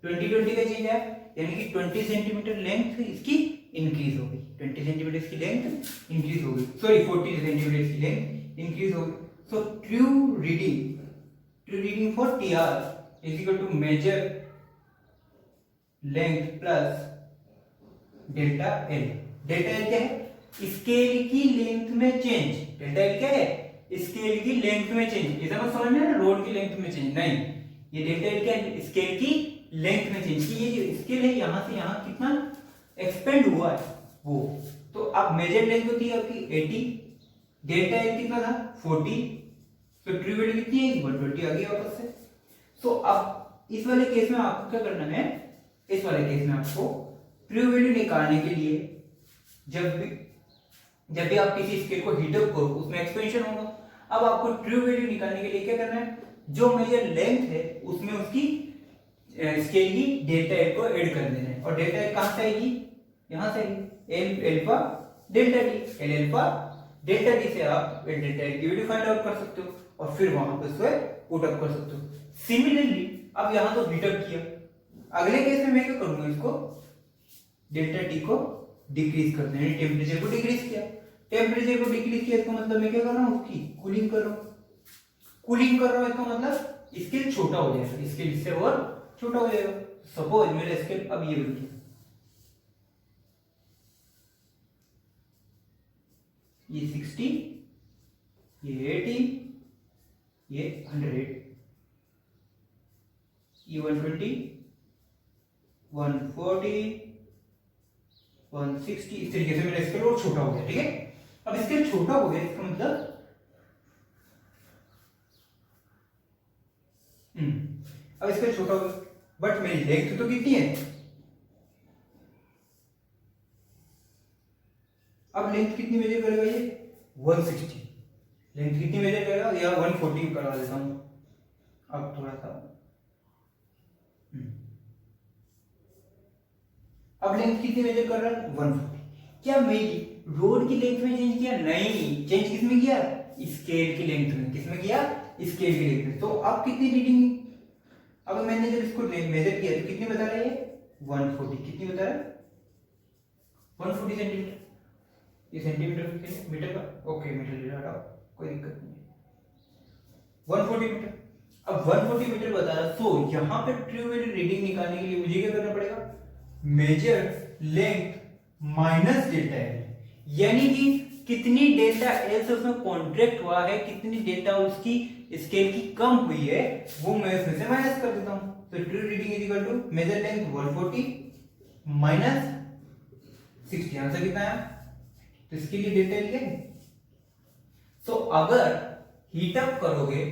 20 का चेंज आया, यानी कि 20 सेंटीमीटर लेंथ इसकी इंक्रीज हो गई। 20 सेंटीमीटर की लेंथ इंक्रीज हो गई, सॉरी 40 सेंटीमीटर की लेंथ इंक्रीज हो गई। So true reading for T R is equal to measure length plus delta L. Delta L क्या है, स्केल की लेंथ में चेंज। डेल्टा एल क्या है, स्केल की लेंथ में चेंज। इधर मत समझना ना रोड की लेंथ में चेंज, नहीं, ये डेल्टा एल क्या है, स्केल की लेंथ में चेंज। कि ये जो स्केल है यहां से यहां कितना एक्सपेंड हुआ है वो। तो अब मेजर लेंथ होती है आपकी 80, डेल्टा एल कितना था 40, तो ट्रू वैल्यू कितनी है 120 आ गई वापस से। तो अब इस वाले केस में आपको क्या करना है, इस वाले केस में आपको ट्रू वैल्यू निकालने के लिए जब भी आप किसी स्केल को हीट अप करो उसमें एक्सपेंशन होगा। अब आपको ट्रू वैल्यू निकालने के लिए क्या करना है, जो मेजर लेंथ है उसमें उसकी स्केल की डेल्टा एल को ऐड कर देना है। और डेल्टा एल कहां से आएगी, यहां से आएगी, L alpha delta T. L alpha delta T से आप एल डेल्टा एल की वैल्यू फाइंड आउट कर सकते हो और फिर वहां पर उसको पुट अप कर सकते हो। सिमिलरली अब यहां तो हीट अप किया, अगले केस में मैं क्या करूंगा, इसको डेल्टा टी को डिक्रीज कर देना, टेम्परेचर को डिक्रीज किया। टेम्परेचर को डिक्रीज किया इसका मतलब मैं क्या कर रहा हूं, उसकी कूलिंग कर रहा हूं। कूलिंग कर रहा हूं इसका मतलब स्केल छोटा हो जाएगा, स्केल इससे और छोटा हो जाएगा। सपोज मेरा स्केल अब ये बन गया, ये 60, ये 80, ये 100, ये 120, 140, 160, इस तरीके से मेरा स्केल और छोटा हो गया। ठीक है, अब स्केल छोटा हो गया इसका मतलब अब स्केल छोटा हो गया, बट मेरी लेंथ तो कितनी है, अब लेंथ कितनी मेजर करेगा ये 160। लेंथ कितनी मेजर करेगा, या 140 करवा देता हूं अब थोड़ा सा। अब लेंथ कितनी मेजर कर रहा है 140। क्या मेरी रोड की लेंथ में चेंज किया? नहीं, चेंज किस में किया? स्केल की लेंथ में। किस में किया? स्केल की लेंथ में। तो अब कितनी रीडिंग, अब मैंने जब इसको मेजर किया तो कितनी बता रहा है ये 140। कितनी बता रहा है 140 सेंटीमीटर। ये सेंटीमीटर मीटर का, ओके मीटर ले रहा, कोई दिक्कत नहीं, 140 मीटर। अब 140 मीटर बता रहा, तो यहां पे ट्रू वैल्यू रीडिंग निकालने के लिए मुझे क्या करना पड़ेगा? Major length minus delta L, यानी कि कितनी डेल्टा एल से उसमें कॉन्ट्रैक्ट हुआ है, कितनी डेल्टा उसकी स्केल की कम हुई है, वो मैं उसमें से माइनस कर देता हूं। तो true reading is equal to measure length 140 minus 60। Answer कितना है? तो इसके लिए डेल्टा एल क्या है? तो अगर हीटअप करोगे,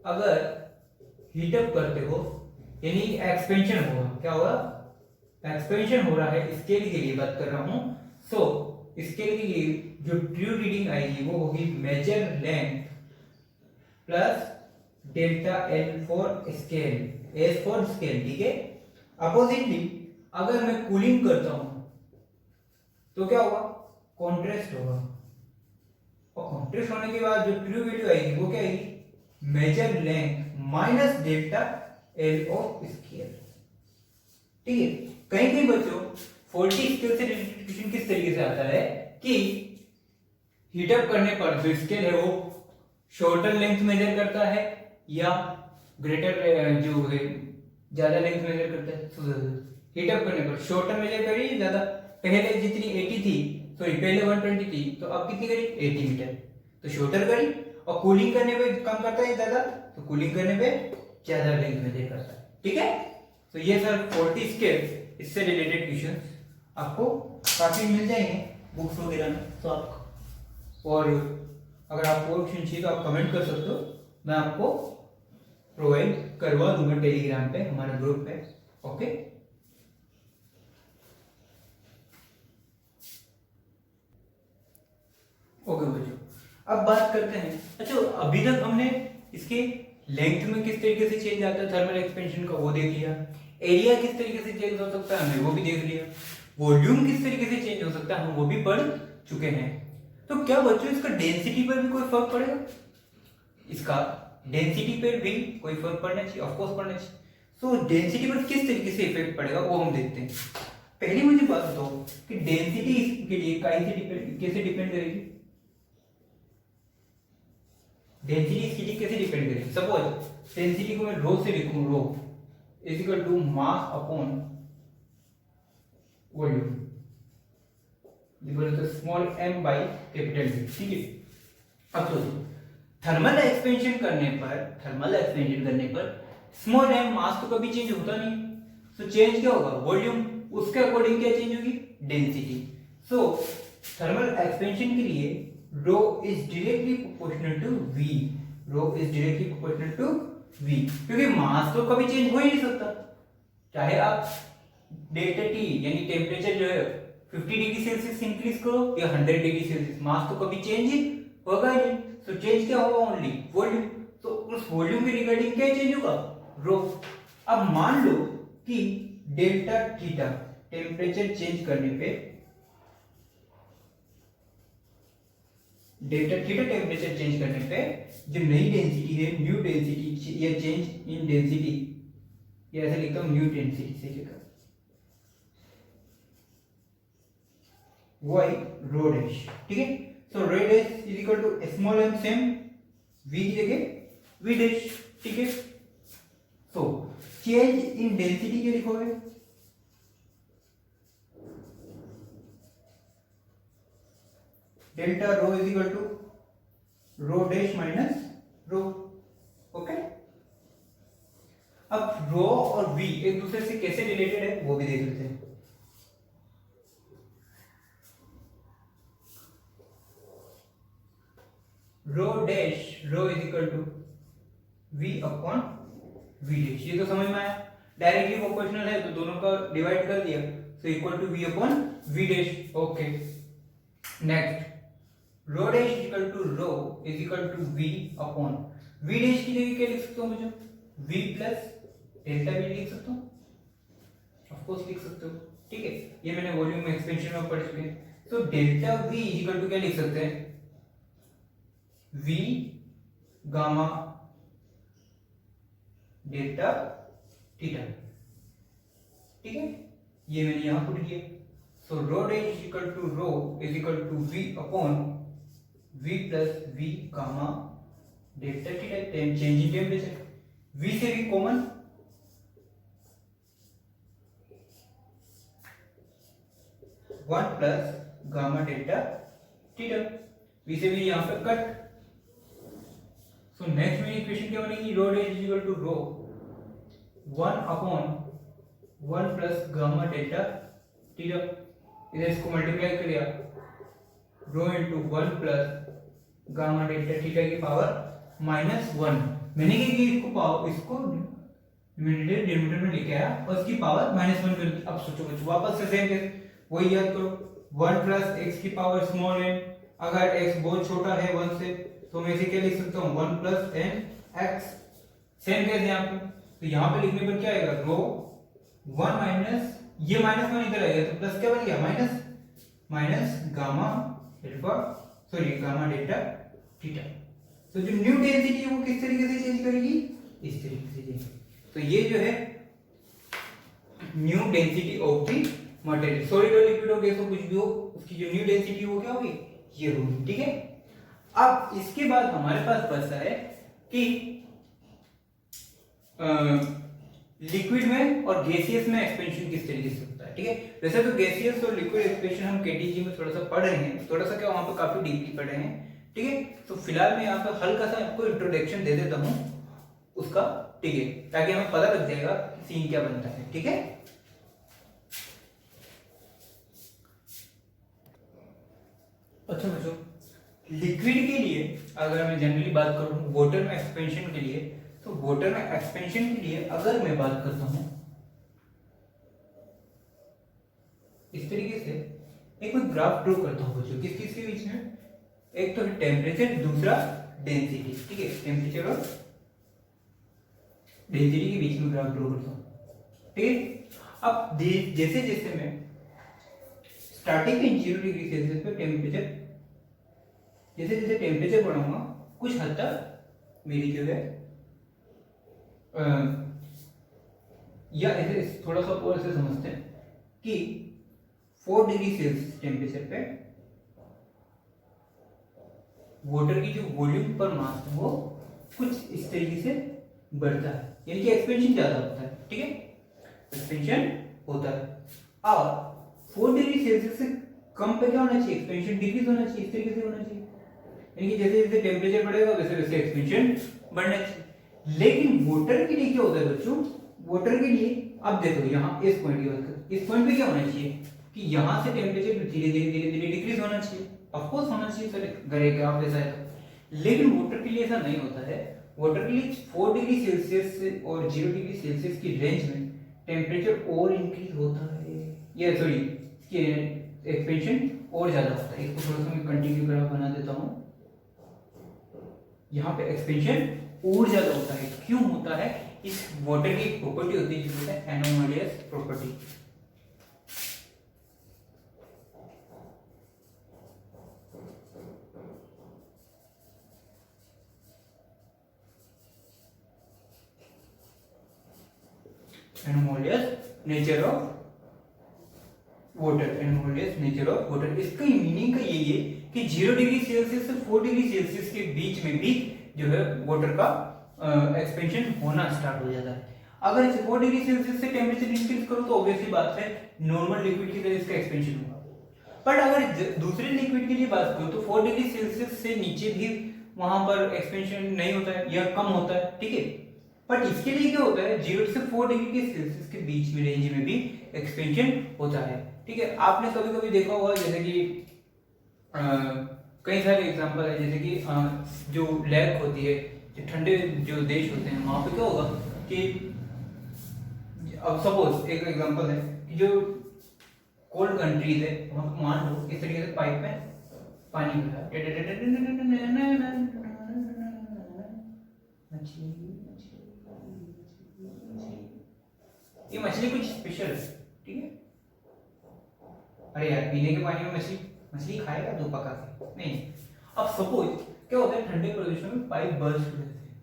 अगर हीटअप करते हो यानी एक्सपेंशन होगा, क्या होगा? एक्सपेंशन हो रहा है, स्केल के लिए बात कर रहा हूं। सो स्केल के लिए जो ट्रू रीडिंग आएगी वो होगी major length plus delta L for scale, S for scale, ठीक है। अपोजिटली अगर मैं कूलिंग करता हूं तो क्या होगा? कॉन्ट्रास्ट होगा, और कॉन्ट्रास्ट होने के बाद जो ट्रू वैल्यू आएगी वो क्या आएगी? Major length minus delta L of scale, ठीक है। कहीं कहीं बच्चों फॉल्टी स्केल से रिलेटेड क्वेश्चन किस तरीके से आता है कि हीटअप करने पर जो स्केल है वो शॉर्टर लेंथ मेजर करता है या ग्रेटर जो है ज्यादा लेंथ मेजर करता है। हीटअप करने पर शॉर्टर मेजर करी ज्यादा, पहले जितनी 80 थी, सॉरी पहले 120 थी, तो अब कितनी करी 80 मीटर, तो शॉर्टर करी। और कूलिंग करने पे कम करता है ज्यादा, तो कूलिंग करने पे ज्यादा लेंथ मेजर करता है, ठीक है। तो ये सर 40 स्केल इससे रिलेटेड क्वेश्चन आपको काफी मिल जाएंगे बुक्स वगैरह में। तो आप, और अगर आपको क्वेश्चन चाहिए तो आप कमेंट कर सकते हो, मैं आपको प्रोवाइड करवा दूंगा टेलीग्राम पे, हमारे ग्रुप पे, ओके। ओके बच्चों, अब बात करते हैं, अच्छा अभी तक हमने इसके लेंथ में किस तरीके से चेंज आता है थर्मल एक्सपेंशन का वो देख लिया, एरिया किस तरीके से चेंज हो सकता है हमने वो भी देख लिया, वॉल्यूम किस तरीके से चेंज हो सकता है हम वो भी पढ़ चुके हैं। तो क्या बच्चों इसका डेंसिटी पर भी कोई फर्क पड़ेगा? इसका डेंसिटी पर भी कोई फर्क पड़ना चाहिए, ऑफ कोर्स पड़ना चाहिए। सो डेंसिटी पर किस तरीके से इफेक्ट पड़ेगा वो हम देखते हैं। पहले मुझे बात बताओ कि डेंसिटी के लिए कैसे डिपेंड करेगी? डेंसिटी इसके लिए कैसे डिपेंड करेगी? सपोज डेंसिटी को मैं रो से लिखूं, rho is equal to mass upon volume, तो small m by capital V, ठीक है। अब सोचो थर्मल एक्सपेंशन करने पर स्मॉल m मास तो कभी चेंज होता नहीं, सो चेंज क्या होगा? वॉल्यूम, उसके अकॉर्डिंग क्या चेंज होगी? डेंसिटी। सो थर्मल एक्सपेंशन के लिए rho is directly proportional to v, rho is directly proportional to v, क्योंकि मास तो कभी चेंज हो ही नहीं सकता, चाहे आप डेल्टा टी यानी टेम्परेचर जो है 50 डिग्री सेल्सियस इंक्रीज करो या 100 डिग्री सेल्सियस, मास तो कभी चेंज होगा ही नहीं। तो चेंज क्या होगा? Only volume. तो उस वॉल्यूम के रिगार्डिंग क्या चेंज होगा? रो। अब मान लो कि डेल्टा थीटा टेम्परेचर चेंज करने पे, डेल्टा थीटा टेम्परेचर चेंज करने पे जो नई डेंसिटी है, न्यू डेंसिटी या चेंज इन डेंसिटी, ये ऐसे लिखता हूं न्यू डेंसिटी से लिखा, वो आई रो डैश, ठीक है। So rho dash is equal to small m, same v की जगह v डैश, ठीक है। सो चेंज इन डेंसिटी क्या लिखोगे? Delta rho is equal to rho dash minus rho, okay. अब रो और v एक दूसरे से कैसे रिलेटेड है वो भी देख लेते हैं। Rho dash, rho is equal to v upon v dash, ये तो समझ में आया, डायरेक्टली प्रोपोर्शनल है तो दोनों का डिवाइड कर दिया, so equal to v upon v dash, okay. Next rho dash is equal to rho is equal to v upon v dash की जगह क्या लिख सकता हूं मुझे? v प्लस डेल्टा v लिख सकता हूं, ऑफ कोर्स लिख सकते हो, ठीक है, ये मैंने वॉल्यूम एक्सपेंशन में पढ़ चुके हैं। तो डेल्टा V इक्वल टू क्या लिख सकते हैं, V गामा डेल्टा थीटा, ठीक है, ये मैंने यहां पुट किया। So rho del is equal to rho is equal to V upon V plus V gamma delta theta, change in temperature. V से V common, one plus gamma delta theta, V से V यहां पर cut. So next मेरी equation क्या बनेगी, rho del is equal to rho one upon one plus gamma delta theta, इधर इसको multiply कर दिया, rho into one plus gamma delta theta की पावर -1। मैंने क्या किया, इसको पावर, इसको डिनोमिनेटर में लेके आया और इसकी पावर -1 कर दी। अब सोचो बच्चों, वापस से सेम केस वही याद करो, 1 प्लस एक्स की पावर स्मॉल n, अगर x बहुत छोटा है 1 से तो मैं इसे क्या लिख सकता हूँ, 1 plus N X. Same case यहाँ पे, तो यहाँ पे लिखने पर क्या आएगा, रो 1 माइनस, ये -1 इधर आएगा तो प्लस क्या बन गया, minus gamma alpha, sorry gamma delta theta. तो जो न्यू डेंसिटी है वो किस तरीके से चेंज करेगी, इस तरीके से चेंज। तो ये जो है new density of the material, solid और लिक्विड हो गया तो कुछ भी हो, उसकी जो न्यू डेंसिटी वो क्या होगी, ये होगी, ठीक है। अब इसके बाद हमारे पास बचता है कि लिक्विड में और गैसियस में एक्सपेंशन किस तरीके से होता है, ठीक है। वैसे तो गैसियस और लिक्विड एक्सपेंशन हम केटीजी में थोड़ा सा पढ़ रहे हैं, थोड़ा सा क्या वहां पे काफी डीपली पढ़ रहे हैं, ठीक है। तो फिलहाल मैं यहाँ पे हल्का सा आपको इंट्रोडक्शन दे देता हूँ उसका, ठीक है, ताकि हमें पता लग जाएगा सीन क्या बनता है, ठीक है। अच्छा बच्चों, लिक्विड के लिए अगर मैं जनरली बात करूं वाटर में एक्सपेंशन के लिए, तो वाटर में एक्सपेंशन के लिए अगर मैं बात करता हूं इस तरीके से, एक मैं ग्राफ ड्रॉ करता हूं बच्चों, किस किस के बीच में, एक तो टेम्परेचर, दूसरा डेंसिटी, ठीक है, टेम्परेचर और डेंसिटी के बीच में ग्राफ ड्रॉ करता हूं, ठीक है। अब जैसे जैसे मैं स्टार्टिंग में 0 डिग्री सेल्सियस पे टेम्परेचर, जैसे जैसे टेम्परेचर बढ़ाऊंगा कुछ हद तक मेरी जो है या ऐसे थोड़ा सा और ऐसे समझते हैं कि 4 डिग्री सेल्सियस टेम्परेचर पे वाटर की जो वॉल्यूम पर मास है वो कुछ इस तरीके से बढ़ता है, यानी कि एक्सपेंशन ज्यादा होता है, ठीक है, एक्सपेंशन होता है। और 4 डिग्री सेल्सियस से कम पे क्या होना चाहिए, एक्सपेंशन डिक्रीज होना चाहिए, इस तरीके से होना चाहिए, यानी कि जैसे जैसे टेम्परेचर बढ़ेगा वैसे वैसे एक्सपेंशन बढ़ना चाहिए। लेकिन वाटर के लिए क्या होता है बच्चों, वाटर के लिए अब देखो यहाँ इस पॉइंट की बात करें, इस पॉइंट पे क्या होना चाहिए कि यहाँ से टेम्परेचर धीरे धीरे धीरे धीरे डिक्रीज होना चाहिए, ऑफ कोर्स होना चाहिए सर, करेगा आप ऐसा है तो। लेकिन वाटर के लिए ऐसा नहीं होता है, वाटर के लिए 4 डिग्री सेल्सियस से और 0 डिग्री सेल्सियस की रेंज में टेम्परेचर और इंक्रीज होता है, ये सॉरी इसकी एक्सपेंशन और ज्यादा होता है। इसको थोड़ा सा मैं कंटिन्यू ग्राफ बना देता हूँ, यहाँ पे एक्सपेंशन और ज्यादा होता है, क्यों होता है, इस वाटर की एक प्रॉपर्टी होती है जिसे anomalous property. Anomalous nature of water, anomalous nature of water, इसका मीनिंग का यही है कि 0 डिग्री सेल्सियस से 4 डिग्री सेल्सियस के बीच में भी जो है वाटर का एक्सपेंशन होना स्टार्ट हो जाता है। अगर इसे 4 डिग्री सेल्सियस से टेम्परेचर इंक्रीज करो तो ऑब्वियसली बात है नॉर्मल लिक्विड की तरह इसका एक्सपेंशन होगा। पर अगर दूसरे लिक्विड के लिए बात करो तो 4 डिग्री सेल्सियस से नीचे भी वहां पर एक्सपेंशन नहीं होता है या कम होता है, ठीक है। बट इसके लिए क्या होता है, 0 से 4 डिग्री के सेल्सियस के बीच में रेंज में भी एक्सपेंशन होता है, ठीक है। आपने कभी कभी देखा होगा जैसे कि कई सारे एग्जांपल है, जैसे कि जो लेक होती है, जो ठंडे जो देश होते हैं वहां पे क्या होगा कि अब सपोज एक एग्जांपल है कि जो कोल्ड कंट्रीज है वहां पे मान लो इस तरीके से पाइप में पानी भरा ये मछली कुछ स्पेशल है, ठीक है। अरे यार पीने के पानी में मछली मछली खाएगा तो पका के नहीं। अब सपोज क्या होता है ठंडे प्रदेशों में पाइप बर्स्ट हो जाते हैं,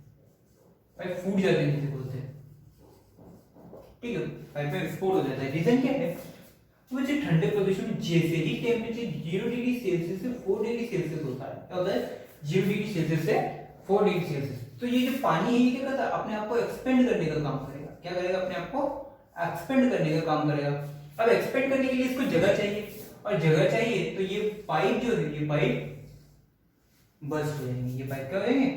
पाइप फूट जाते हैं जिसे बोलते हैं, ठीक है, पाइप में विस्फोट हो जाता है। रीजन क्या है? वो जो ठंडे प्रदेशों में जैसे ही टेम्परेचर 0 डिग्री सेल्सियस से 4 डिग्री सेल्सियस होता है, क्या होता है 0 डिग्री सेल्सियस से 4 डिग्री सेल्सियस, तो ये जो पानी है ये क्या करता है अपने आप को एक्सपेंड करने का काम करेगा। क्या करेगा? अपने आप को एक्सपेंड करने का काम करेगा। अब एक्सपेंड करने के लिए इसको जगह चाहिए, और जगह चाहिए तो ये पाइप जो है ये पाइप बर्स्ट हो जाएंगे। ये पाइप क्या हो जाएंगे?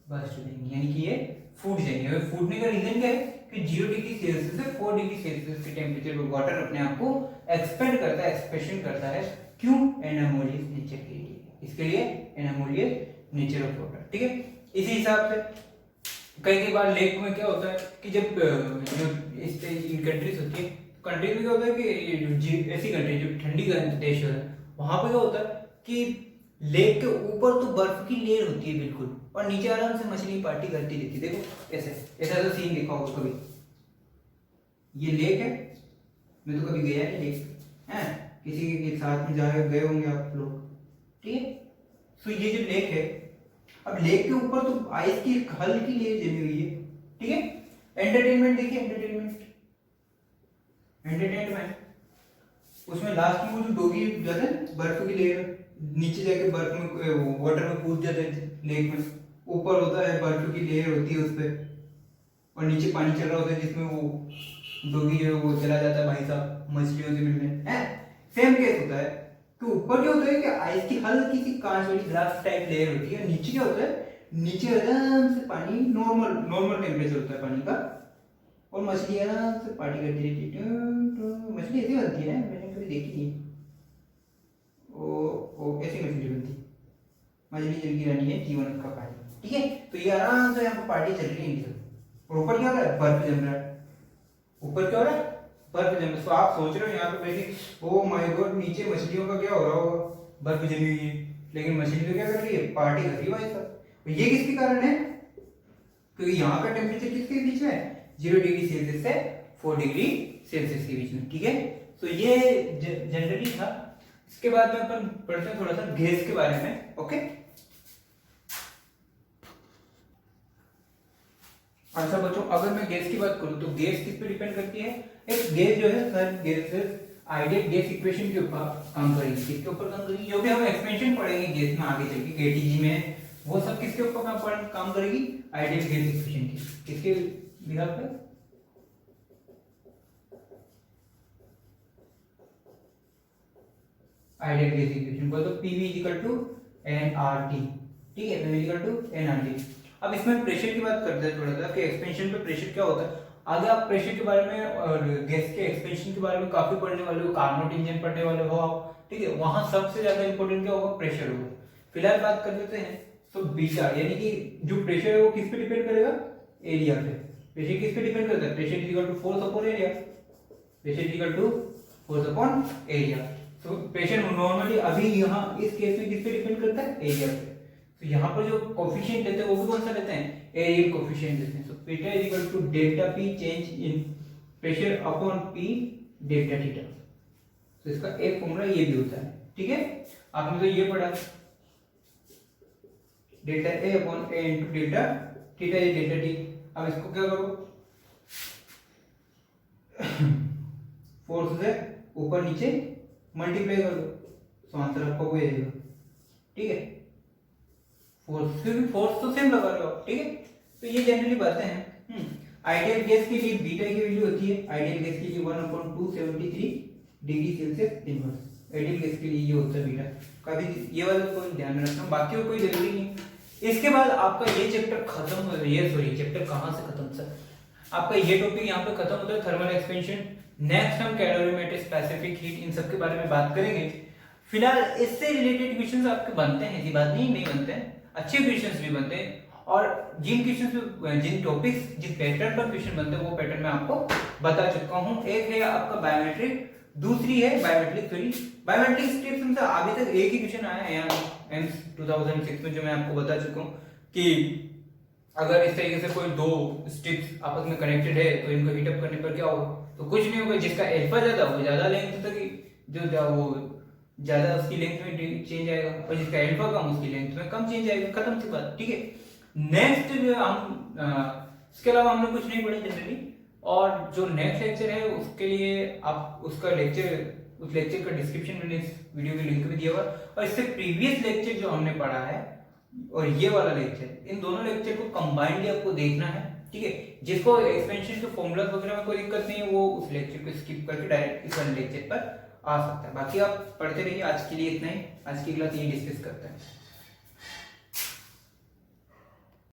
बर्स्ट हो जाएंगे, यानी कि ये फूट जाएंगे। फूटने का रीजन क्या है कि 0 डिग्री सेल्सियस से 4 डिग्री सेल्सियस के टेम्परेचर पर वाटर अपने आप को एक्सपेंड करता है, एक्सपेंशन करता है। क्यों? एनामोलियस नेचर के लिए, इसके लिए एनामोलियस नेचर ऑफ वाटर, ठीक है। इसी हिसाब से कई बार लेक में क्या होता है कि जब जो इस कंट्रीज होती है, कंट्री में क्या होता है कि ऐसी कंट्री जो ठंडी देश है वहां पे क्या होता है कि लेक के ऊपर तो बर्फ की लेयर होती है बिल्कुल, और नीचे आराम से मछली पार्टी करती रहती है। देखो ऐसे ऐसा ऐसा सीन देखा होगा कभी। ये लेक है, मैं तो कभी गया नहीं लेक है, किसी के साथ में जा गए होंगे आप लोग, ठीक है। तो ये जो लेक है, अब लेक के ऊपर तो आइस की हल्की लेयर जमी हुई है, ठीक है। एंटरटेनमेंट देखिए, एंटरटेनमेंट उसमें लास्ट में वो जो डोगी जाता है बर्फ की लेयर नीचे जाके बर्फ में वाटर में कूद जाते हैं लेक में, ऊपर होता है बर्फ की लेयर होती है उस पे, और नीचे पानी चल रहा होता है जिसमें वो डोगी जो है वो चला जाता है भाई साहब मछलियों से मिलने है। सेम केस होता है कि ऊपर क्या होता है कि आइस की हल्की सी कांच वाली ग्लास टाइप लेयर होती है, नीचे क्या होता है, नीचे आराम से पानी नॉर्मल टेम्परेचर होता है पानी का, और मछली आराम से पार्टी करती रहती है। मछली ऐसी बनती है, मैंने कभी देखी नहीं, ओ ऐसी मछली बनती है, मछली जल की रानी है, जीवन का पानी, ठीक है। तो ये आराम से यहाँ पर पार्टी चल रही है, और ऊपर क्या हो रहा है, बर्फ जम रहा है। ऊपर क्या हो रहा है, बर्फ जम रहा है। तो आप सोच रहे हो यहाँ पे बैठे, ओ माय गॉड नीचे मछलियों का क्या हो रहा होगा, बर्फ जमी हुई है, लेकिन मछली तो क्या कर रही है, पार्टी कर रही है भाई साहब। ये किसके कारण है? क्योंकि यहाँ का टेम्परेचर किसके बीच में है, 0 डिग्री सेल्सियस से 4 डिग्री सेल्सियस के बीच में, ठीक है। तो ये जनरली था। इसके बाद में अपन पढ़ते हैं थोड़ा सा गैस के बारे में, ओके। अच्छा बच्चों, अगर मैं गैस की बात करूं तो गैस किस पे डिपेंड करती है? एक गैस जो है sir, gas ideal gas equation के ऊपर काम करेगी। किसके ऊपर काम करेगी? जो भी हम एक्सपेंशन पढ़ेंगे गैस में आगे चल के केटीजी में, वो सब किसके ऊपर काम करेगी? आइडियल गैस इक्वेशन की। किसके बिहाफ पे? आइडियल गैस इक्वेशन को तो PV = nRT, ठीक है, PV = nRT। अब इसमें प्रेशर की बात करते हैं थोड़ा सा कि एक्सपेंशन पे प्रेशर क्या होता है। आगे आप प्रेशर के बारे में और गैस के एक्सपेंशन के बारे में काफी पढ़ने वाले हो, कार्नोट इंजन पढ़ने वाले हो आप, ठीक है। वहां सबसे ज्यादा इंपॉर्टेंट क्या होगा? प्रेशर होगा। फिलहाल बात कर लेते हैं तो बीटा, यानी कि जो प्रेशर है वो किस पे डिपेंड करेगा? एरिया पे। प्रेशर किस पे डिपेंड करता है? Pressure = force upon area. Pressure = force upon area. तो प्रेशर नॉर्मली अभी यहाँ इस केस में किस पे डिपेंड करता है? एरिया पे। तो यहाँ पर जो कोफिशिएंट लेते हैं वो भी कौन सा लेते हैं? एरियल कोफिशिएंट लेते हैं। So theta = delta P change in pressure upon P delta theta. तो इसका एक फॉर्मूला ये भी होता है, ठीक है। आपने तो ये पढ़ा delta A upon A into delta theta ये डेल्टा T। अब इसको क्या करो, फोर्स से ऊपर नीचे मल्टीप्लाई कर दो, तो आंसर आपको वही आएगा, ठीक है। फोर्स तो सेम लगा रहे हो, ठीक है। तो ये जनरली बातें हैं। आइडियल गैस के लिए बीटा की वैल्यू होती है, आइडियल गैस के लिए 1/273 degree Celsius inverse. Ideal gas के लिए ये होता है बीटा। कभी ये वाला कोई ध्यान में रखना, बाकी कोई जरूरी नहीं। इसके बाद आपका ये चैप्टर खत्म हो, ये सॉरी चैप्टर कहाँ से खत्म सर, आपका ये टॉपिक यहाँ पे खत्म होता है, थर्मल एक्सपेंशन। नेक्स्ट हम कैलोरीमेट्रिक, स्पेसिफिक हीट, इन सब के बारे में बात करेंगे। फिलहाल इससे रिलेटेड क्वेश्चंस आपके बनते हैं, ऐसी बात नहीं बनते हैं, अच्छे क्वेश्चंस भी बनते हैं। और जिन क्वेश्चंस, जिन टॉपिक्स, जिन पैटर्न पर क्वेश्चन बनते हैं वो पैटर्न मैं आपको बता चुका हूँ। एक है आपका बायोमेट्रिक, दूसरी है बायोमेट्रिक थ्योरी। बायोमेट्रिक स्टेप्स में से अभी तक एक ही क्वेश्चन आया है यहाँ एम्स 2006 में, जो मैं आपको बता चुका हूँ कि अगर इस तरीके से कोई दो स्ट्रिप्स आपस में कनेक्टेड है तो इनको हीटअप करने पर क्या होगा? तो कुछ नहीं होगा, जिसका अल्फा ज्यादा वो ज्यादा लेंथ तक वो ज्यादा उसकी लेंथ में चेंज आएगा, और जिसका अल्फा कम उसकी लेंथ में कम चेंज आएगा, खत्म सी बात, ठीक है। नेक्स्ट जो हम इसके अलावा हमने कुछ नहीं पढ़ा जनरली, और जो नेक्स्ट लेक्चर है उसके लिए आप उसका उस लेक्चर का डिस्क्रिप्शन मैंने इस वीडियो के लिंक में दिया हुआ, और इससे प्रीवियस लेक्चर जो हमने पढ़ा है और ये वाला लेक्चर, इन दोनों लेक्चर को कंबाइंडली आपको देखना है, ठीक है। जिसको एक्सपेंशन के फॉर्मूला वगैरह में कोई दिक्कत नहीं है वो उस लेक्चर को स्किप करके डायरेक्ट इस वाले लेक्चर पर आ सकता है। बाकी आप पढ़ते रहिए, आज के लिए इतना ही, आज की क्लास यही डिस्कस करते हैं।